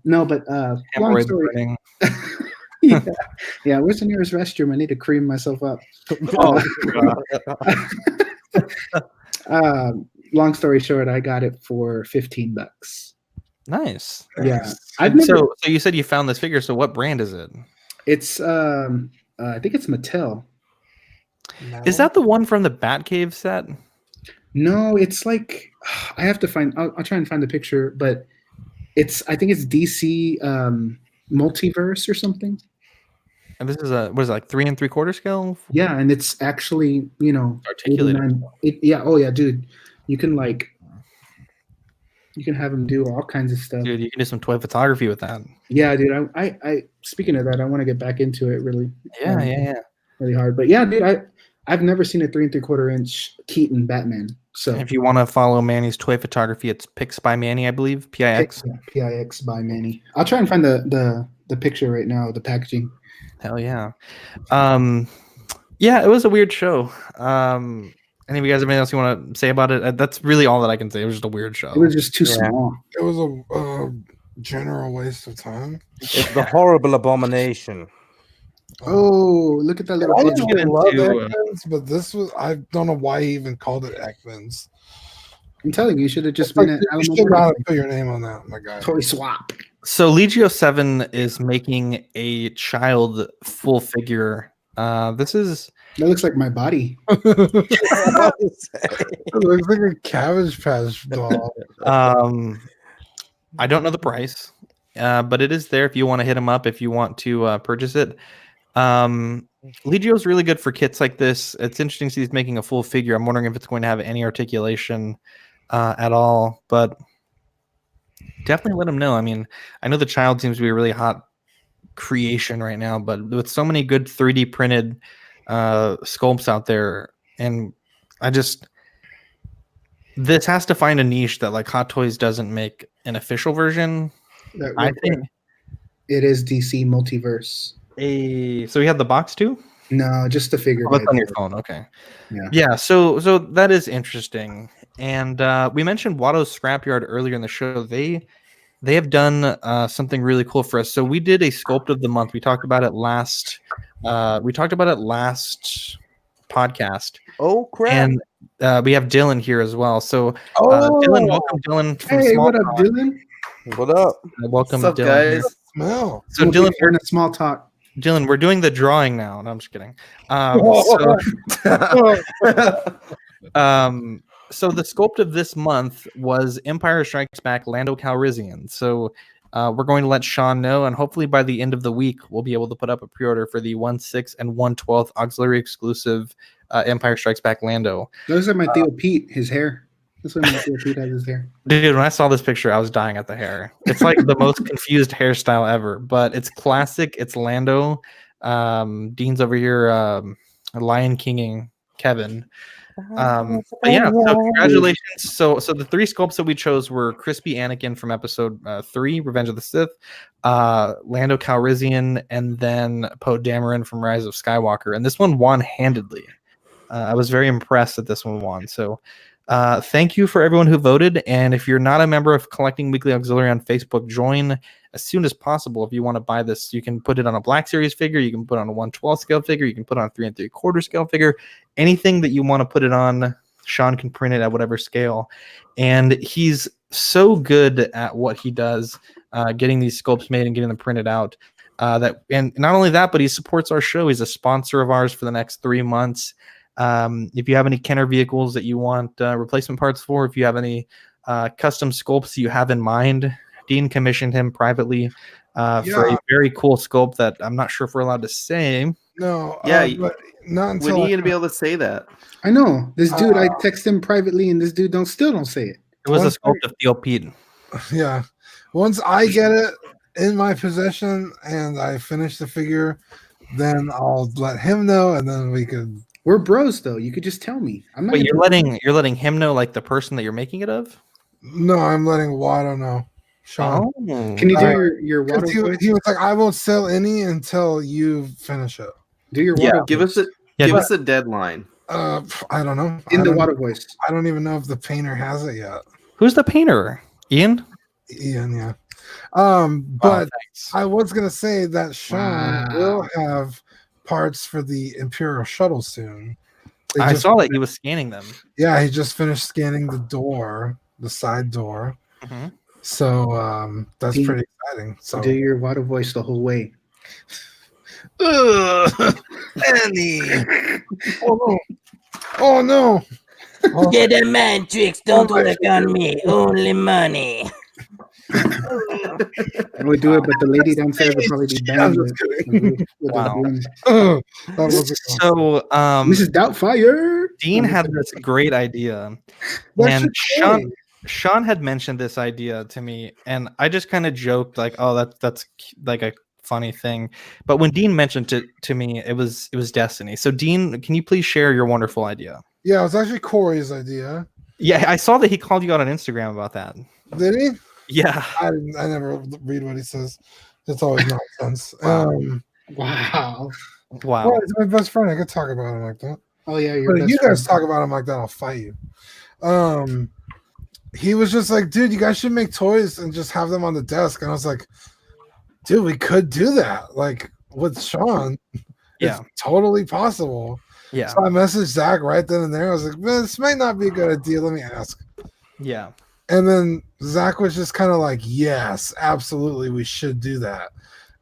No, but long Hemorrhoids story. burning. Yeah. Where's the nearest restroom? I need to cream myself up. Long story short, I got it for $15. Nice. Yeah, I've never. So you said you found this figure. So what brand is it? It's I think it's Mattel. Is that the one from the Batcave set? No, it's like I have to find. I'll try and find the picture, but I think it's DC Multiverse or something. And this is what is it, like 3 3/4 scale? Yeah, and it's actually Articulated. Oh yeah, dude, you can have him do all kinds of stuff. Dude, you can do some toy photography with that. Yeah, dude. I speaking of that, I want to get back into it really. Yeah. Really hard, but yeah, dude, I've never seen a 3 3/4 inch Keaton Batman. So if you want to follow Manny's toy photography, it's Pix by Manny, I believe. PIX. Yeah, PIX by Manny. I'll try and find the picture right now, the packaging. Hell yeah. Yeah, it was a weird show. Any of you guys have anything else you want to say about it? That's really all that I can say. It was just a weird show. It was just too small. It was a general waste of time. It's the horrible abomination. Oh, look at that little. I bitch. really love Ekman's, but this was, I don't know why he even called it Ekman's. I'm telling you, you should have just It's been like, at you should not put your name on that, my guy. toy swap. So Legio 7 is making a child full figure. That looks like my body. It looks like a Cabbage Patch doll. I don't know the price, but it is there if you want to hit him up if you want to purchase it. Legio is really good for kits like this. It's interesting to see he's making a full figure. I'm wondering if it's going to have any articulation at all, but definitely let him know. I mean, I know the child seems to be a really hot creation right now, but with so many good 3D printed sculpts out there, and this has to find a niche that like Hot Toys doesn't make an official version. I think it is DC Multiverse. So you have the box too? No, just the figure. Oh, that's on your phone. Okay. Yeah. So that is interesting. And we mentioned Watto's Scrapyard earlier in the show. They have done something really cool for us. So we did a sculpt of the month. We talked about it last. Podcast. Oh crap! And we have Dylan here as well. So Dylan, welcome, Dylan. From Hey, Small what up, Talk. Dylan? What up? Welcome, What's up, Dylan. guys? Smell. So We'll Dylan, be in a small talk. Dylan, we're doing the drawing now. No, I'm just kidding. So the sculpt of this month was Empire Strikes Back Lando Calrissian. So we're going to let Sean know, and hopefully by the end of the week, we'll be able to put up a pre-order for the 1/6 and 1/12 auxiliary exclusive Empire Strikes Back Lando. That looks like my Theo Pete, his hair. That's what my Theo Pete has his hair. Dude, when I saw this picture, I was dying at the hair. It's like the most confused hairstyle ever, but it's classic. It's Lando. Dean's over here Lion Kinging Kevin. But yeah, so congratulations. So the 3 sculpts that we chose were Crispy Anakin from episode 3, Revenge of the Sith, Lando Calrissian, and then Poe Dameron from Rise of Skywalker. And this one won handedly. I was very impressed that this one won. So thank you for everyone who voted. And if you're not a member of Collecting Weekly Auxiliary on Facebook, join as soon as possible. If you want to buy this, you can put it on a Black Series figure, you can put it on a 1/12 scale figure, you can put it on a 3 3/4 scale figure, anything that you want to put it on. Sean can print it at whatever scale, and he's so good at what he does, getting these sculpts made and getting them printed out. And not only that, but he supports our show. He's a sponsor of ours for the next 3 months. If you have any Kenner vehicles that you want replacement parts for, if you have any custom sculpts you have in mind, Dean commissioned him privately for a very cool sculpt that I'm not sure if we're allowed to say. No, Yeah, but not until When are you gonna be able to say that? I know this dude. I text him privately, and this dude still don't say it. It was a sculpt of Theo Pete. Yeah, once I get it in my possession and I finish the figure, then I'll let him know, and then we could. We're bros, though. You could just tell me. I'm not. Wait, you're letting him know, like the person that you're making it of? No, I'm letting Wado know. Sean, Can you do your water voice? He was like, I won't sell any until you finish it. Do your water voice. Give us a deadline. I don't know. In the water voice. I don't even know if the painter has it yet. Who's the painter? Ian? Ian, yeah. But I was gonna say that Sean will have parts for the Imperial shuttle soon. I saw that he was scanning them. Yeah, he just finished scanning the side door. Mm-hmm. So that's pretty exciting. So do your water voice the whole way. Annie. Oh no. Yeah, the man tricks don't work on me. Only money. I would do it, but the lady downstairs would probably be banging with Wow. So, Mrs. Doubtfire. Dean had this great idea, and Sean had mentioned this idea to me, and I just kind of joked like, "Oh, that's like a funny thing." But when Dean mentioned it to me, it was destiny. So, Dean, can you please share your wonderful idea? Yeah, it was actually Corey's idea. Yeah, I saw that he called you out on Instagram about that. Did he? Yeah. I never read what he says. It's always nonsense. Wow. Well, he's my best friend. I could talk about him like that. Oh yeah, but if you guys talk about him like that, I'll fight you. He was just like, dude, you guys should make toys and just have them on the desk. And I was like, dude, we could do that. Like with Sean, it's totally possible. Yeah. So I messaged Zach right then and there. I was like, man, this might not be a good idea. Let me ask. Yeah. And then Zach was just kind of like, yes, absolutely, we should do that.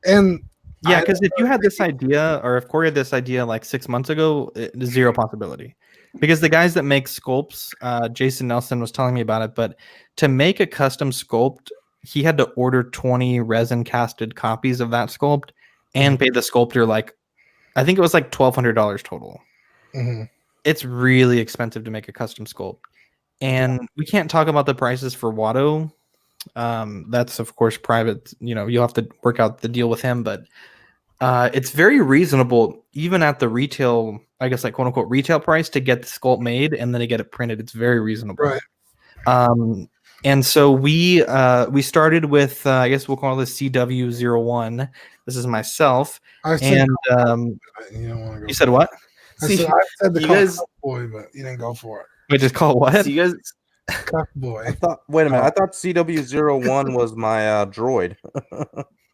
And yeah, because if you had this idea, or if Corey had this idea like 6 months ago, zero possibility. Because the guys that make sculpts, Jason Nelson was telling me about it, but to make a custom sculpt, he had to order 20 resin casted copies of that sculpt and pay the sculptor like, I think it was like $1,200 total. Mm-hmm. It's really expensive to make a custom sculpt. And we can't talk about the prices for Watto. That's of course private. You know, you'll have to work out the deal with him, but it's very reasonable, even at the retail, I guess, like quote unquote retail price, to get the sculpt made and then to get it printed. It's very reasonable. Right. And so we started with I guess we'll call this CW01. This is myself. I said, and you don't want to go. You said what? I said the cuff boy, but you didn't go for it. Wait, just call it what? So you guys, cuff boy. Wait a minute. I thought CW01 was my droid.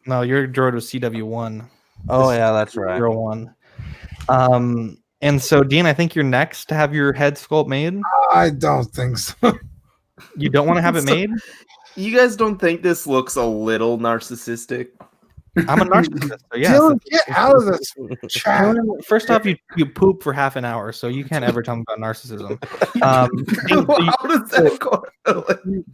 No, your droid was CW1. Oh yeah, that's right. 01. And so Dean, I think you're next to have your head sculpt made. I don't think so. You don't want to have it made? You guys don't think this looks a little narcissistic? I'm a narcissist. So yeah. Dylan, get out of this chat. First off, you poop for half an hour, so you can't ever tell me about narcissism. How does that go?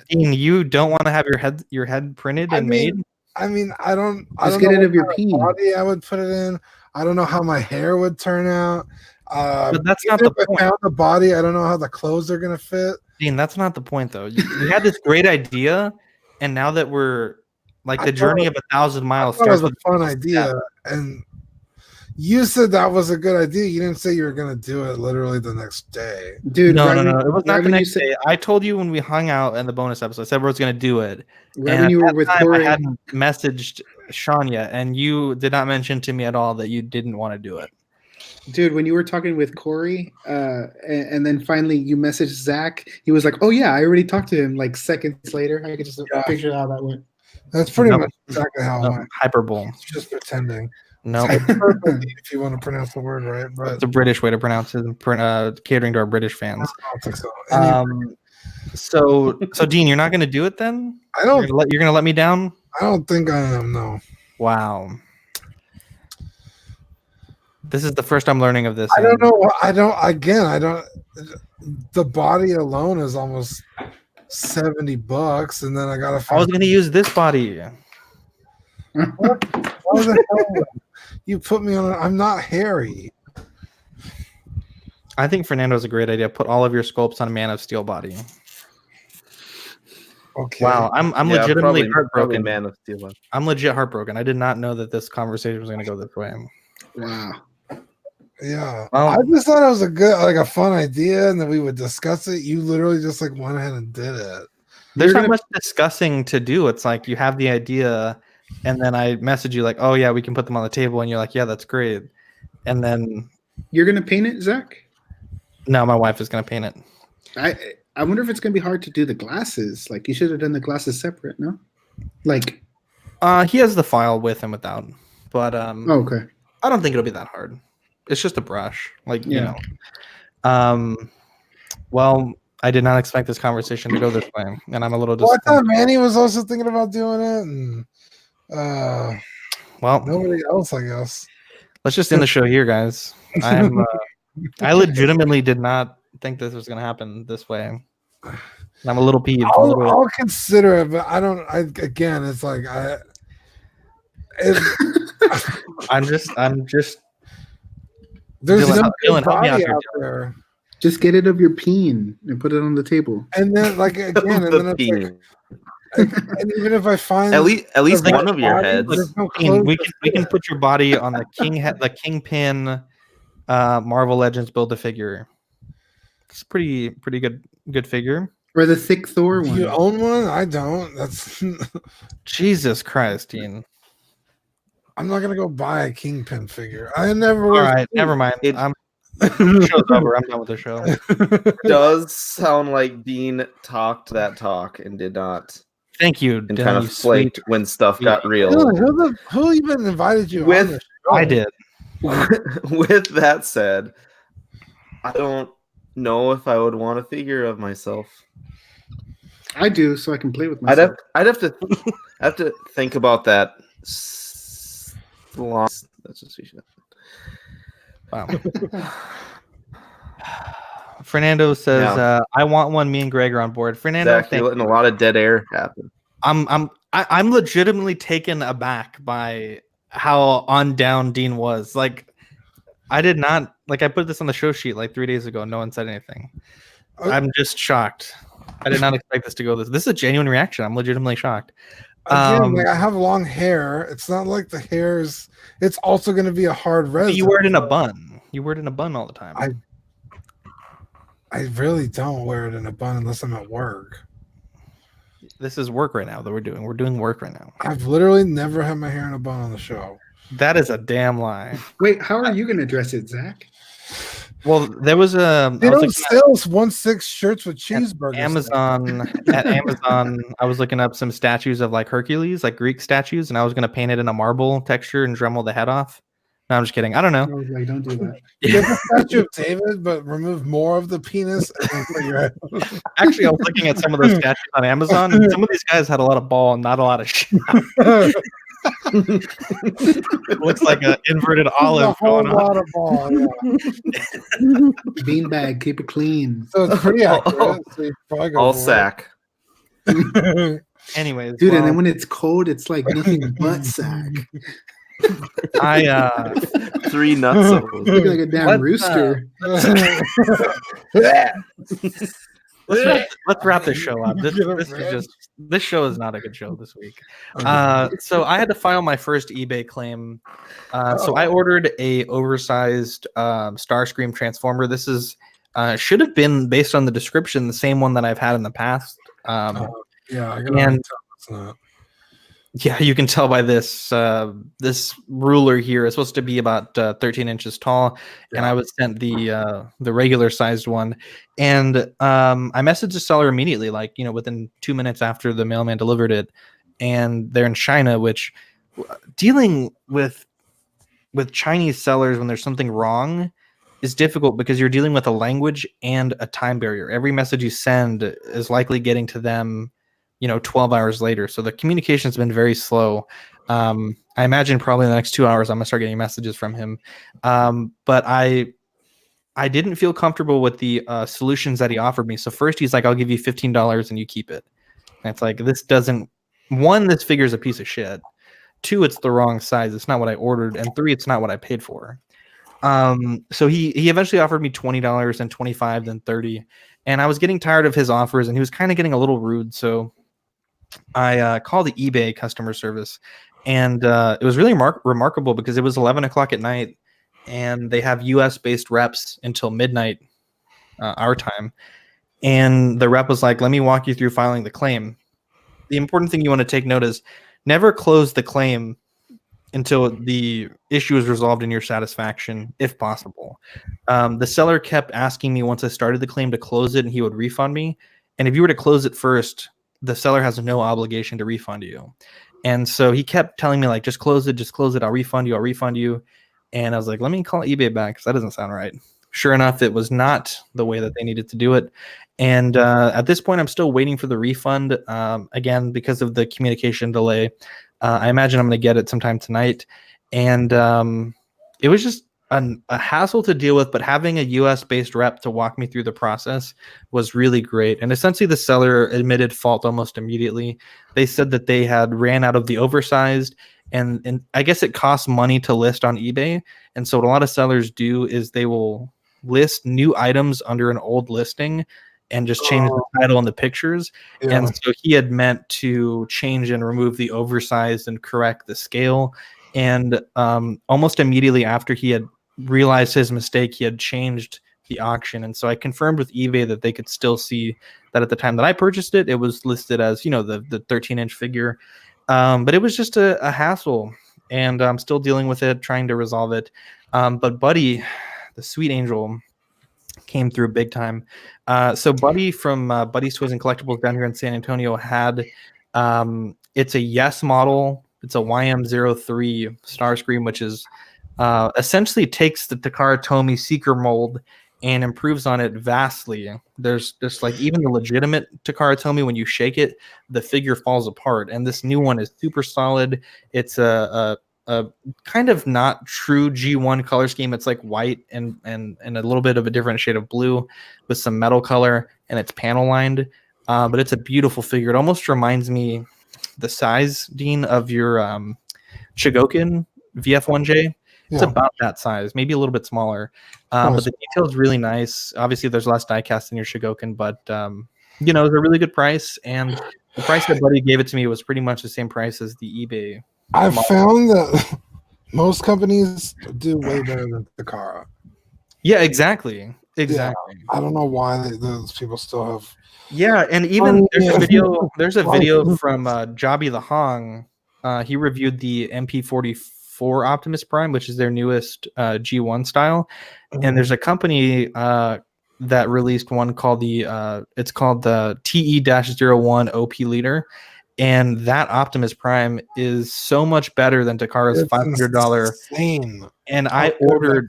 Dean, you don't want to have your head printed and made? I mean, I don't get know rid of what your kind peen. body I would put it in. I don't know how my hair would turn out. But that's not even the if I point. found the body, I don't know how the clothes are gonna fit. Dean, that's not the point, though. We had this great idea, and now that we're like the journey of 1,000 miles That was starts a with fun idea, and you said that was a good idea. You didn't say you were gonna do it literally the next day, dude. No. It was not the next day. I told you when we hung out in the bonus episode. I said we was gonna do it. Right And when you at were that with time, Corey, I hadn't messaged Sean yet, and you did not mention to me at all that you didn't want to do it. dude, when you were talking with Corey, and then finally you messaged Zach, he was like, "Oh yeah, I already talked to him." Like seconds later, I could just picture how that went. That's pretty much exactly how it went. Hyperbole. It's just pretending. No, Hyperbole, if you want to pronounce the word right, but it's a British way to pronounce it. Catering to our British fans. I don't think so. Anyway, So Dean, you're not going to do it then? I don't. You're going to let me down? I don't think I am. No. Wow. This is the first I'm learning of this. I don't know. I don't. Again, I don't. The body alone is almost $70, and then I gotta I was find. going to use this body. Why the hell? You put me on. I'm not hairy. I think Fernando's a great idea. Put all of your sculpts on a Man of Steel body. Okay. Wow, I'm Yeah, legitimately probably heartbroken. Man of Steel. I'm legit heartbroken. I did not know that this conversation was going to go this way. Wow. Yeah, Well- I just thought it was a fun idea, and that we would discuss it. You literally just like went ahead and did it. There's You're not gonna- much discussing to do. It's like you have the idea, and then I message you like, "Oh yeah, we can put them on the table," and you're like, "Yeah, that's great." And then You're gonna paint it, Zach? no, my wife is going to paint it. I wonder if it's gonna be hard to do the glasses. Like you should have done the glasses separate, no? Like He has the file with and without, but okay. I don't think it'll be that hard. It's just a brush, like you Yeah. know. Well, I did not expect this conversation to go this way, and I'm a little Well, I disappointed. thought Manny was also thinking about doing it, and Well, nobody else, I guess. let's just end the show here, guys. I legitimately did not think this was going to happen this way. I'm a little peeved. I'll consider it, but I don't. Again, it's like I'm just. there's Dylan, no Dylan, good help me out body here, out Dylan. there, Just get it of your peen and put it on the table. and then like again, and then it's like, and even if I find At least the one of your body, heads. there's no Ian, clothes we can put your body on the Kingpin Marvel Legends Build-A-Figure. It's a pretty good figure. Or the thick Thor Do one. you own one? I don't. That's. Jesus Christ, Ian. I'm not gonna go buy a Kingpin figure. I never. All right, never mind. It- The show's over. I'm done with the show. Does sound like Dean talked that talk and did not, Thank you, and Dylan, kind you of flaked sweet. when stuff got real. Who even invited you? With- on the show? I did. With that said, I don't know if I would want a figure of myself. I do, so I can play with I'd myself. have to think about that. Long. That's just Wow. Fernando says, Yeah. "I want one. Me and Greg are on board." Fernando, Zach, you're letting a lot of dead air happen. I'm legitimately taken aback by how on down Dean was. Like, I did not I put this on the show sheet like 3 days ago. No one said anything. I'm just shocked. I did not expect this to go this. This is a genuine reaction. I'm legitimately shocked. Again, like I have long hair. It's not like the hair is. It's also going to be a hard resin. You wear it in a bun. You wear it in a bun all the time. I really don't wear it in a bun unless I'm at work. This is work right now that we're doing. We're doing work right now. I've literally never had my hair in a bun on the show. That is a damn lie. Wait, how are you gonna dress it, Zach? Well, there was a They I was don't looking sell 1/6 shirts with cheeseburgers. at Amazon. I was looking up some statues of like Hercules, like Greek statues, and I was gonna paint it in a marble texture and Dremel the head off. No, I'm just kidding. I don't I know. was like, don't do that. Get the statue of David, but remove more of the penis and then put your head. Actually, I was looking at some of those statues on Amazon, and some of these guys had a lot of ball and not a lot of shit. It looks like an inverted olive a whole going on. lot of ball. Yeah. Beanbag, keep it clean. So it's pretty accurate. So you probably go All for sack. it. Anyways, Dude, and well, then when it's cold, it's like nothing but sack. I 3 nuts. Looking like a damn Let's, rooster. let's wrap this show up. This show is not a good show this week. So I had to file my first eBay claim. So I ordered a oversized Starscream Transformer. This is should have been, based on the description, the same one that I've had in the past. Yeah, I gotta And- tell it's not. Yeah, you can tell by this this ruler here. It's supposed to be about 13 inches tall, and I was sent the regular sized one. And I messaged the seller immediately, like within 2 minutes after the mailman delivered it. And they're in China, which dealing with Chinese sellers when there's something wrong is difficult because you're dealing with a language and a time barrier. Every message you send is likely getting to them 12 hours later. So the communication has been very slow. I imagine probably in the next 2 hours, I'm gonna start getting messages from him. But I I didn't feel comfortable with the solutions that he offered me. So first he's like, I'll give you $15 and you keep it. And it's like, this doesn't, one, this figure's a piece of shit. Two, it's the wrong size. It's not what I ordered. And three, it's not what I paid for. So he eventually offered me $20 and $25, then $30. And I was getting tired of his offers and he was kind of getting a little rude. So I called the eBay customer service, and it was really remarkable because it was 11 o'clock at night, and they have U.S. based reps until midnight our time. And the rep was like, "Let me walk you through filing the claim." The important thing you want to take note is never close the claim until the issue is resolved in your satisfaction, if possible. The seller kept asking me once I started the claim to close it, and he would refund me. And if you were to close it first, the seller has no obligation to refund you. And so he kept telling me, like, just close it, I'll refund you. And I was like, let me call eBay back because that doesn't sound right. Sure enough, it was not the way that they needed to do it. And at this point, I'm still waiting for the refund, again, because of the communication delay. I imagine I'm going to get it sometime tonight. And it was just a hassle to deal with, but having a US-based rep to walk me through the process was really great. And essentially, the seller admitted fault almost immediately. They said that they had ran out of the oversized, and I guess it costs money to list on eBay. And so what a lot of sellers do is they will list new items under an old listing and just change the title and the pictures. Yeah. And so he had meant to change and remove the oversized and correct the scale. And almost immediately after he had realized his mistake, he had changed the auction. And so I confirmed with eBay that they could still see that at the time that I purchased it, it was listed as, the 13-inch figure. But it was just a hassle, and I'm still dealing with it, trying to resolve it. But Buddy, the sweet angel, came through big time. So Buddy from Buddy's Toys and Collectibles down here in San Antonio had, it's a Yes model. It's a YM03 Starscream, which is essentially takes the Takara Tomy Seeker mold and improves on it vastly. There's like even the legitimate Takara Tomy, when you shake it, the figure falls apart. And this new one is super solid. It's a kind of not true G1 color scheme. It's like white and a little bit of a different shade of blue with some metal color, and it's panel lined. But it's a beautiful figure. It almost reminds me the size, Dean, of your Shigoken VF1J. It's about that size, maybe a little bit smaller. But the detail is really nice. Obviously, there's less die cast in your Shigoken, but it was a really good price. And the price that Buddy gave it to me was pretty much the same price as the eBay. I've found that most companies do way better than Takara. Yeah, exactly. Yeah, I don't know why those people still have. Yeah, and even there's a video from Jobby the Hong. He reviewed the MP44 Optimus Prime, which is their newest G1 style. And there's a company that released one called the TE-01 OP Leader. And that Optimus Prime is so much better than Takara's $500. Insane. And I ordered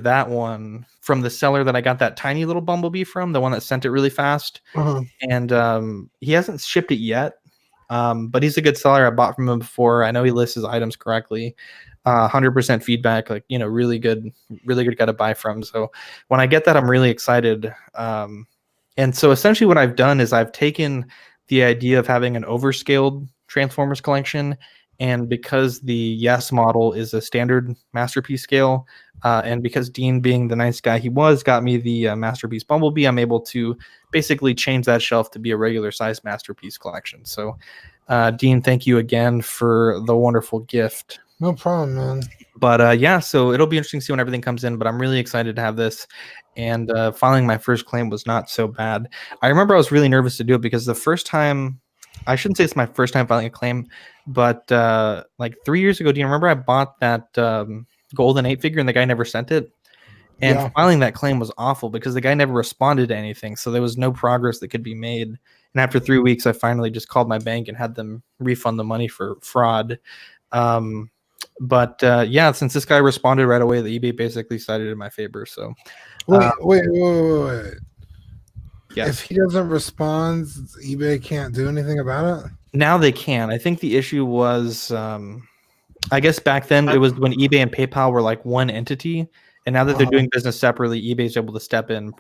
that one from the seller that I got that tiny little Bumblebee from, the one that sent it really fast. And he hasn't shipped it yet. But he's a good seller. I bought from him before. I know he lists his items correctly. 100% feedback, really good guy to buy from. So when I get that, I'm really excited. And so essentially what I've done is I've taken the idea of having an overscaled Transformers collection, and because the Yes model is a standard Masterpiece scale, and because Dean, being the nice guy he was, got me the Masterpiece Bumblebee, I'm able to basically change that shelf to be a regular size Masterpiece collection. So Dean, thank you again for the wonderful gift. No problem, man. But so it'll be interesting to see when everything comes in, but I'm really excited to have this. And filing my first claim was not so bad. I remember I was really nervous to do it because the first time, I shouldn't say it's my first time filing a claim, but like 3 years ago, do you remember I bought that Golden 8 figure and the guy never sent it? And filing that claim was awful because the guy never responded to anything. So there was no progress that could be made. And after 3 weeks, I finally just called my bank and had them refund the money for fraud. But since this guy responded right away, the eBay basically sided in my favor. So wait. Yeah. If he doesn't respond, eBay can't do anything about it? Now they can. I think the issue was, I guess back then it was when eBay and PayPal were like one entity, And now that they're doing business separately, eBay's able to step in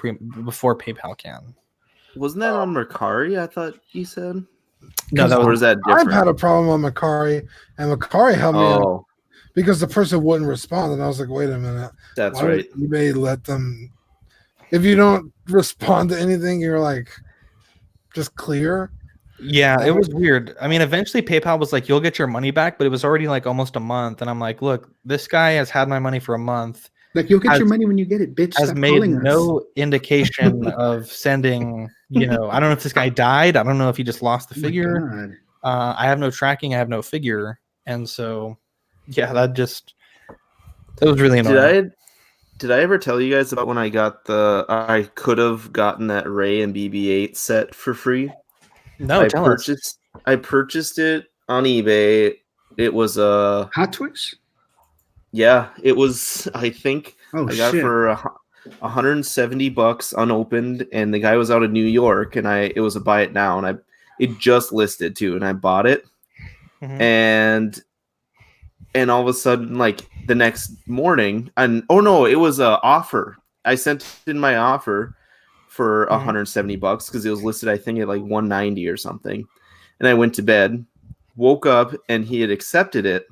before PayPal can. Wasn't that on Mercari? I thought you said. No, that Or was is that I've different? had a problem on Macari, and Macari helped me out Oh, because the person wouldn't respond, and I was like, "Wait a minute, that's why right. would eBay let them? If you don't respond to anything, you're like, just clear." Yeah, it was weird. I mean, eventually PayPal was like, "You'll get your money back," but it was already like almost a month, and I'm like, "Look, this guy has had my money for a month. Like, you'll get your money when you get it, bitch. Has Stop made calling us. no indication of sending. I don't know if this guy died. I don't know if he just lost the Oh my figure. God. I have no tracking. I have no figure, and so yeah, that was really annoying. Did I ever tell you guys about when I could have gotten that Ray and BB-8 set for free? No, tell us. I purchased it on eBay. It was Hot Twitch? yeah, it was. I think Oh, I got shit. it for $170 unopened, and the guy was out of New York, and it was a buy it now, and it just listed too, and I bought it, Mhm. and all of a sudden, like the next morning, and oh no, it was a offer. I sent in my offer for $170 because it was listed, I think, at like 190 or something, and I went to bed, woke up, and he had accepted it,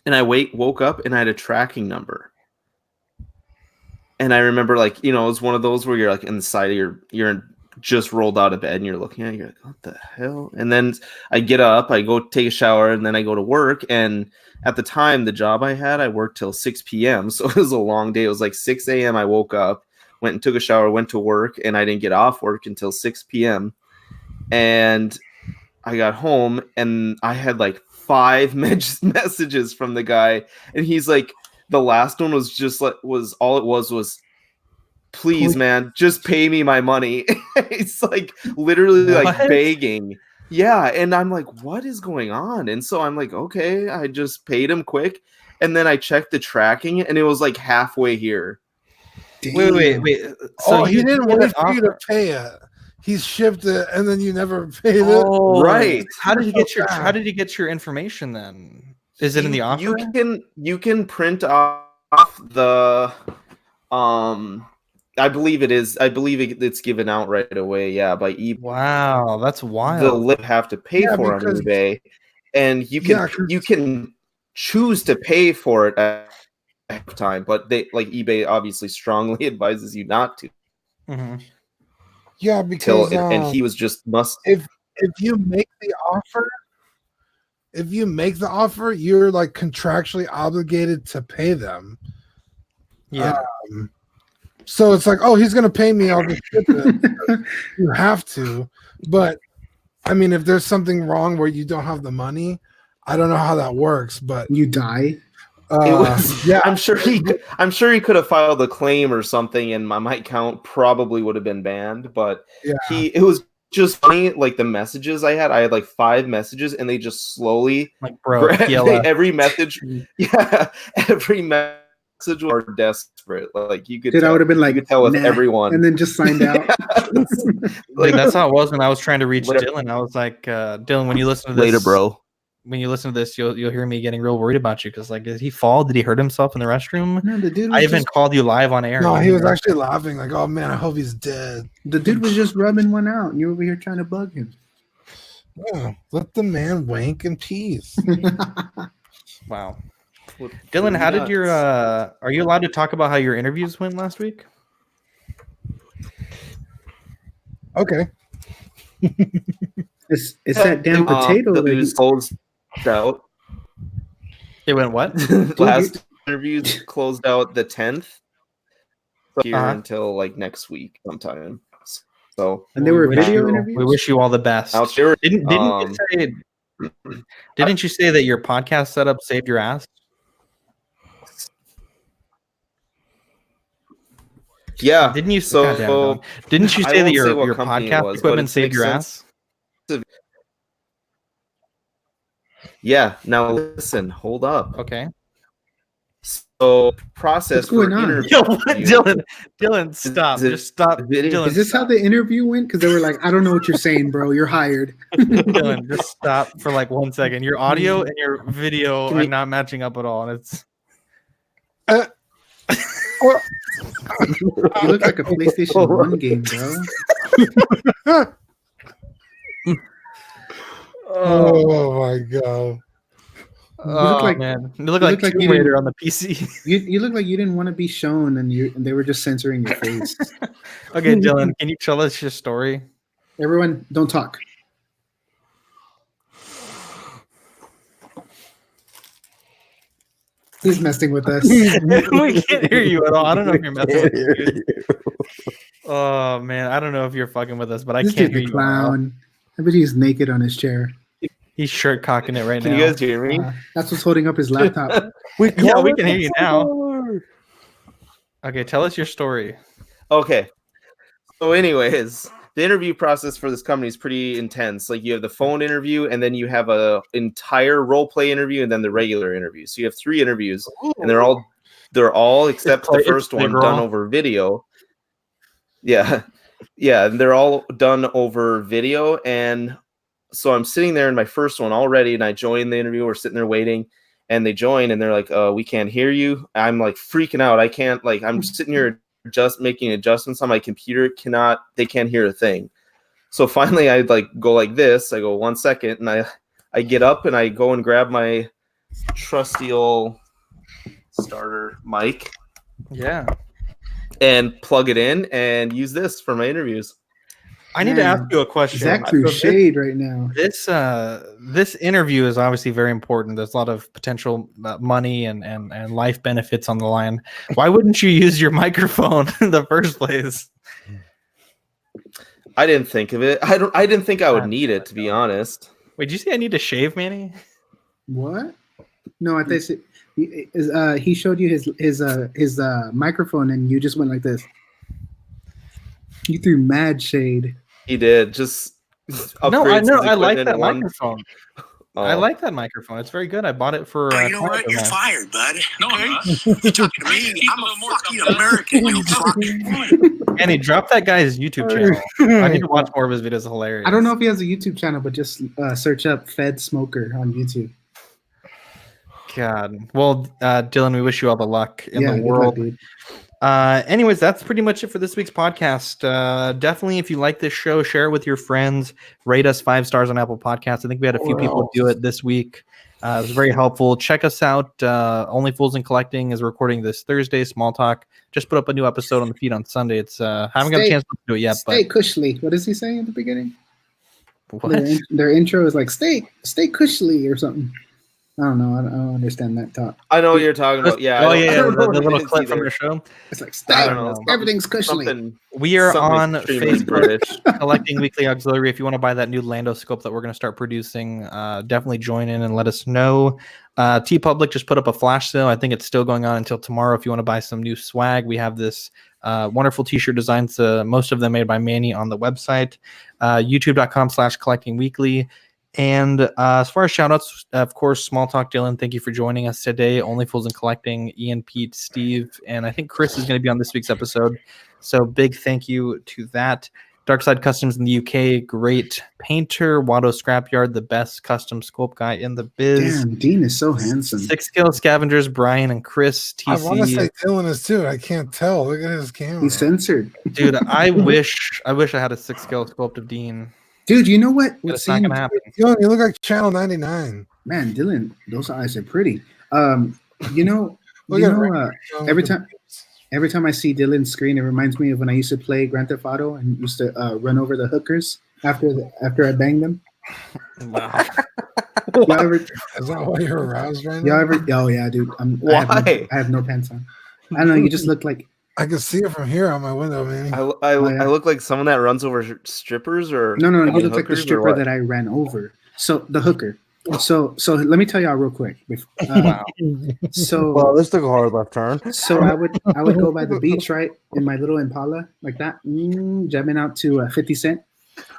and I woke up and I had a tracking number. And I remember, like, it was one of those where you're like in the side of you're just rolled out of bed and you're looking at it, you're like, what the hell? And then I get up, I go take a shower, and then I go to work. And at the time, the job I had, I worked till 6 p.m. So it was a long day. It was like 6 a.m. I woke up, went and took a shower, went to work, and I didn't get off work until 6 p.m. And I got home and I had like 5 messages from the guy. And he's like, the last one was just like, please, man, just pay me my money. It's like literally like begging. Yeah. And I'm like, what is going on? And so I'm like, okay, I just paid him quick. And then I checked the tracking and it was like halfway here. Wait. So he didn't wait for you to pay it. He shipped it and then you never paid it. Oh, right. How did he get your information then? Is it in the offer? You can print off the I believe it is. I believe it's given out right away. Yeah, by eBay. Wow, that's wild. The lip have to pay for on eBay, and you can choose to pay for it at time, but eBay obviously strongly advises you not to. Mm-hmm. Yeah, because and he was just if you make the offer, you're like contractually obligated to pay them. Yeah. So it's like, oh, he's gonna pay me, I'll just ship it. You have to, but I mean, if there's something wrong where you don't have the money, I don't know how that works. But you die. Yeah, I'm sure he could have filed a claim or something, and my account probably would have been banned. But yeah, it was just funny. Like the messages I had like 5 messages, and they just slowly every message. Yeah, every message were desperate. Like you could. I would have been like, you could tell with everyone, and then just signed out. Like that's how it was when I was trying to reach Dylan. I was like, Dylan, when you listen to this later, bro. When you listen to this, you'll hear me getting real worried about you because, like, did he fall? Did he hurt himself in the restroom? No, the dude. I even called you live on air. No, he was actually laughing, like, "Oh man, I hope he's dead." The dude was just rubbing one out, and you're over here trying to bug him. Yeah, let the man wank in peace. Wow. Dylan, how did your are you allowed to talk about how your interviews went last week? Okay. It's that damn potato that was closed out. It went what? Last interviews closed out the 10th. Here until like next week sometime. So and they were video interviews. We wish you all the best. Didn't you say that your podcast setup saved your ass? Yeah. Didn't you? Didn't you say that your podcast equipment saved your ass? Yeah. Now listen. Hold up. Okay. So process for interview. Dylan, stop. Just stop. Dylan, is this how the interview went? Because they were like, I don't know what you're saying, bro. You're hired. Dylan, just stop for like 1 second. Your audio and your video are not matching up at all, and it's. You look like a PlayStation 1 game, bro. Oh my god. look like- man, you look you like look like Tomb you Raider didn't- on the PC. You look like you didn't want to be shown, and they were just censoring your face. Okay, Dylan, can you tell us your story? Everyone, don't talk. He's messing with us. We can't hear you at all. I don't know if you're messing with us, dude. you. Oh man, I don't know if you're fucking with us, but I This can't dude's hear a you at all. clown. I bet he's naked on his chair. He's shirt cocking it right Can now. you guys hear me? That's what's holding up his laptop. We Yeah, call we it can the hear you now. Cyborg. Okay, tell us your story. Okay. So, anyways, the interview process for this company is pretty intense. Like, you have the phone interview, and then you have a entire role play interview, and then the regular interview. So you have 3 interviews, and they're all except It's the first one Playground. done over video. Yeah, yeah, and they're all done over video. And so I'm sitting there in my first one already, and I join the interview. We're sitting there waiting, and they join, and they're like, "We can't hear you." I'm like freaking out. I can't I'm sitting here just making adjustments on my computer. They can't hear a thing. So finally, I go like this. I go 1 second, and I get up and I go and grab my trusty old starter mic Yeah. and plug it in and use this for my interviews. I need to Man, ask you a question. Zach So threw shade right now. This interview is obviously very important. There's a lot of potential money and life benefits on the line. Why wouldn't you use your microphone in the first place? I didn't think of it. I didn't think I would need it, to be honest. Wait, did you say I need to shave, Manny? What? No, I think he showed you his microphone, and you just went like this. You threw mad shade. He did. Just No, I upgrades know. his I like equipment that one- microphone. Oh. I like that microphone. It's very good. I bought it for. You know what? You're Tiger Man. fired, bud. No, I'm not. You're talking to me. I'm a fucking American, you fucking. Manny, drop that guy's YouTube channel. I need to watch more of his videos. Hilarious. I don't know if he has a YouTube channel, but just search up Fed Smoker on YouTube. God. Well, Dylan, we wish you all the luck in the good luck, world. dude. Anyways, that's pretty much it for this week's podcast. Definitely, if you like this show, share it with your friends. Rate us 5 stars on Apple Podcasts. I think we had a few people do it this week. It was very helpful. Check us out. Only Fools and Collecting is recording this Thursday. Small Talk just put up a new episode on the feed on Sunday. It's haven't got a chance to do it yet, Stay cushly. What does he say at the beginning? but what? Their intro is like stay cushly or something. I don't know. I don't understand that talk. I know what you're talking about. Yeah. Oh I yeah, don't know the what it little is clip from either. their show. It's like I stay. don't know. Everything's cushly. Something. We are something on extremely Facebook. British. Collecting Weekly Auxiliary. If you want to buy that new Lando scope that we're going to start producing, definitely join in and let us know. T Public just put up a flash sale. I think it's still going on until tomorrow. If you want to buy some new swag, we have this wonderful t-shirt designs, most of them made by Manny, on the website, youtube.com/collecting weekly. And as far as shout outs, of course, Small Talk Dylan, thank you for joining us today. Only Fools and Collecting, Ian, Pete, Steve, and I think Chris is going to be on this week's episode. So big thank you to that. Darkside Customs in the UK, great painter. Watto Scrapyard, the best custom sculpt guy in the biz. Damn, Dean is so handsome. 6 Scale Scavengers, Brian and Chris. I want to say TC. Dylan is too. I can't tell. Look at his camera. He's censored. Dude, I wish I had a 6 Scale sculpt of Dean. Dude, you know what? It's not gonna happen. Dylan, you look like Channel 99. Man, Dylan, those eyes are pretty. You know, Look you at know Rick. every time I see Dylan's screen, it reminds me of when I used to play Grand Theft Auto and used to run over the hookers after I banged them. Wow. Y'all ever, Is that why you're aroused right y'all now? ever? Oh yeah, dude. Why? I have no pants on. I don't know. You just look like. I can see it from here on my window, man. I look like someone that runs over strippers, or No. I You mean, look like the hookers, or stripper what? that I ran over. So the hooker. So let me tell y'all real quick. Wow. So Well, this took a hard left turn. So I would go by the beach, right, in my little Impala like that, jamming out to 50 Cent,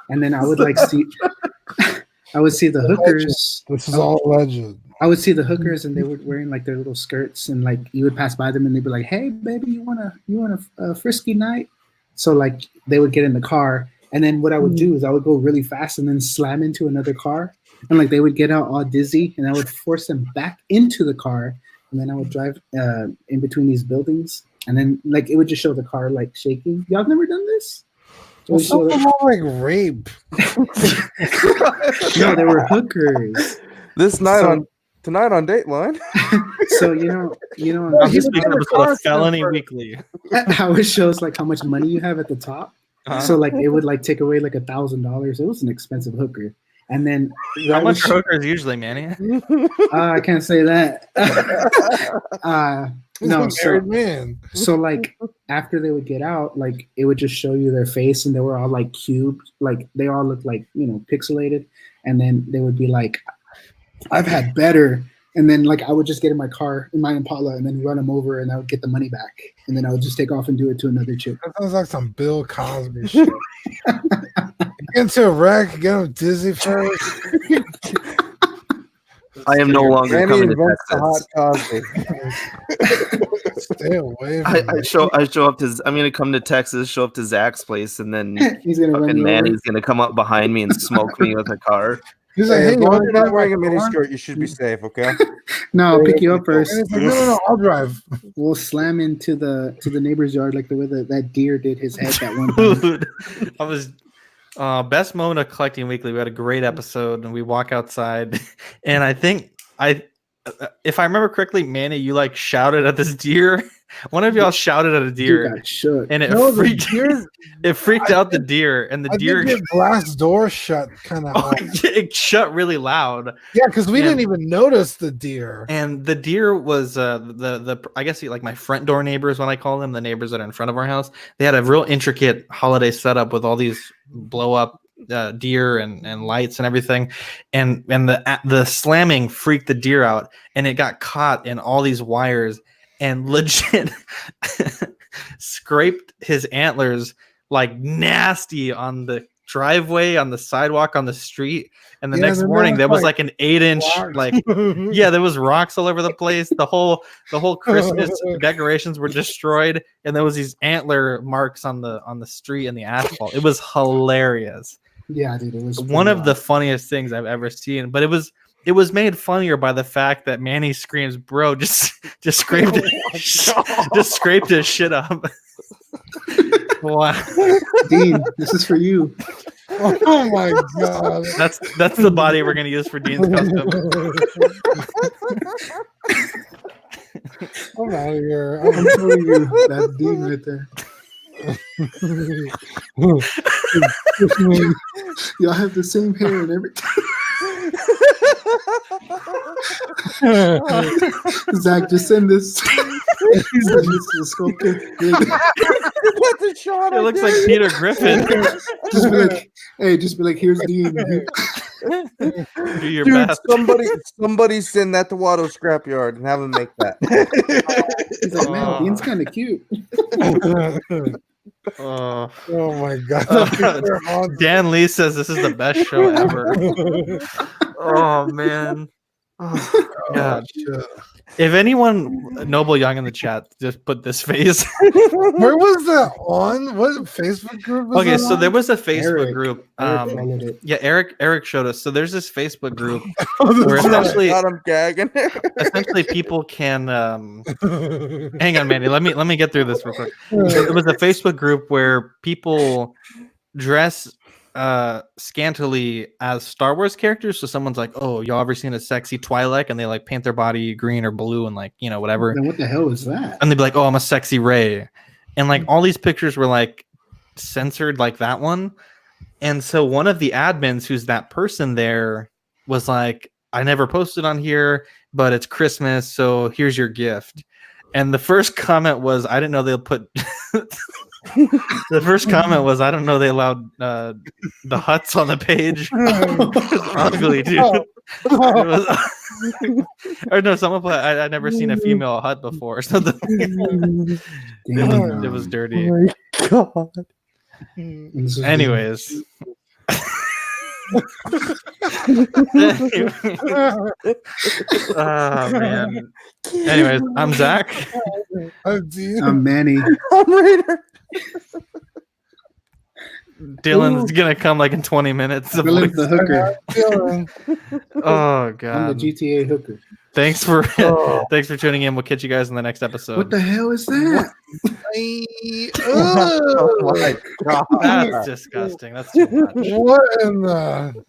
and then I would see the hookers. This is all alleged. I would see the hookers, and they were wearing like their little skirts, and like you would pass by them, and they'd be like, "Hey, baby, you want a frisky night?" So like they would get in the car, and then what I would do is I would go really fast and then slam into another car, and like they would get out all dizzy, and I would force them back into the car, and then I would drive in between these buildings, and then like it would just show the car like shaking. Y'all never done this? It Well, would show, something more like rape. no, they were hookers. This night So- on tonight on Dateline. So you know, No, On he this would week's put a episode of constant Felony for- Weekly. how it shows like how much money you have at the top. Uh-huh. So like it would like take away like $1,000. It was an expensive hooker. And then How right much when are hookers usually, Manny? I can't say that. He's No, a so married man. so like after they would get out, like it would just show you their face, and they were all like cubed, like they all looked like pixelated, and then they would be like, "I've had better," and then like I would just get in my car in my Impala and then run them over, and I would get the money back, and then I would just take off and do it to another chick. That sounds like some Bill Cosby shit. Get into a wreck, get him dizzy first. I am no longer Manny coming to invents the hot Texas. Cosby. Stay away from I show up to. I'm gonna come to Texas, show up to Zach's place, and then He's gonna run fucking me over. Manny's gonna come up behind me and smoke me with a car. He's like, Hey, hey, as you long want as to you're not drive wearing a my mini car? skirt, you should be safe, okay? No, I'll pick you up first. And he's like, no, I'll drive. We'll slam into the neighbor's yard like the way that deer did his head that one time. Dude, I was best moment of Collecting Weekly. We had a great episode, and we walk outside, and I think if I remember correctly, Manny, you like shouted at this deer. One of y'all shouted at a Deer deer, got shook. and it No, the freaked deer- it freaked out the deer, and the I deer think the glass door shut kind of hard. it shut really loud. Yeah, because we Yeah. didn't even notice the deer. And the deer was the I guess like my front door neighbors, when I call them, the neighbors that are in front of our house. They had a real intricate holiday setup with all these blow up deer and lights and everything, and the slamming freaked the deer out, and it got caught in all these wires and legit scraped his antlers like nasty on the driveway, on the sidewalk, on the street. And the Yeah, next they're morning not there was like like an 8-inch rocks. like yeah, there was rocks all over the place. The whole Christmas decorations were destroyed, and there was these antler marks on the street and the asphalt. It was hilarious. Yeah, dude, it was One pretty of the wild. funniest things I've ever seen. But it was made funnier by the fact that Manny screams, "Bro, just scraped just scraped his shit up." Wow, Dean, this is for you. Oh my god. that's the body we're gonna use for Dean's custom. I'm out of here. I'm telling you, that's Dean right there. Y'all have the same hair and everything. Zach, just send this. Send this to the sculptor. That's a shot. It looks like Peter Griffin. Just be like, hey, just be like, here's Dean. Do your Dude, best. somebody send that to Watto's scrapyard and have him make that. He's like, man, Dean's kind of cute. Oh. Oh my god. Dan Lee says this is the best show ever. Oh man. Oh, God. shit. If anyone Noble Young in the chat, just put this face. Where was that on? What Facebook group was Okay, that so on? there was a Facebook Eric. group. Eric followed it. Yeah, Eric showed us. So there's this Facebook group Oh, where essentially Got him gagging. people can hang on, Mandy. Let me get through this real quick. It was a Facebook group where people dress scantily as Star Wars characters. So someone's like, "Oh, y'all ever seen a sexy Twi'lek?" And they like paint their body green or blue and like whatever. Then what the hell is that? And they'd be like, "Oh, I'm a sexy Rey," and like all these pictures were like censored like that one. And so one of the admins, who's that person there, was like, "I never posted on here, but it's Christmas, so here's your gift." And the first comment was, "I didn't know they'll put." The first comment was, "I don't know they allowed the huts on the page." It was ugly, dude. It was, or no, someone put, I never seen a female hut before. So it was dirty. Oh my god. This is Anyways. Oh man. Anyways, I'm Zach. Oh, dude. I'm Manny. I'm Raider. Dylan's gonna come like in 20 minutes. Dylan's the hooker. Oh I'm god. the GTA hooker. Thanks for Oh. thanks for tuning in. We'll catch you guys in the next episode. What the hell is that? Oh my god. That's disgusting. That's too much. What in the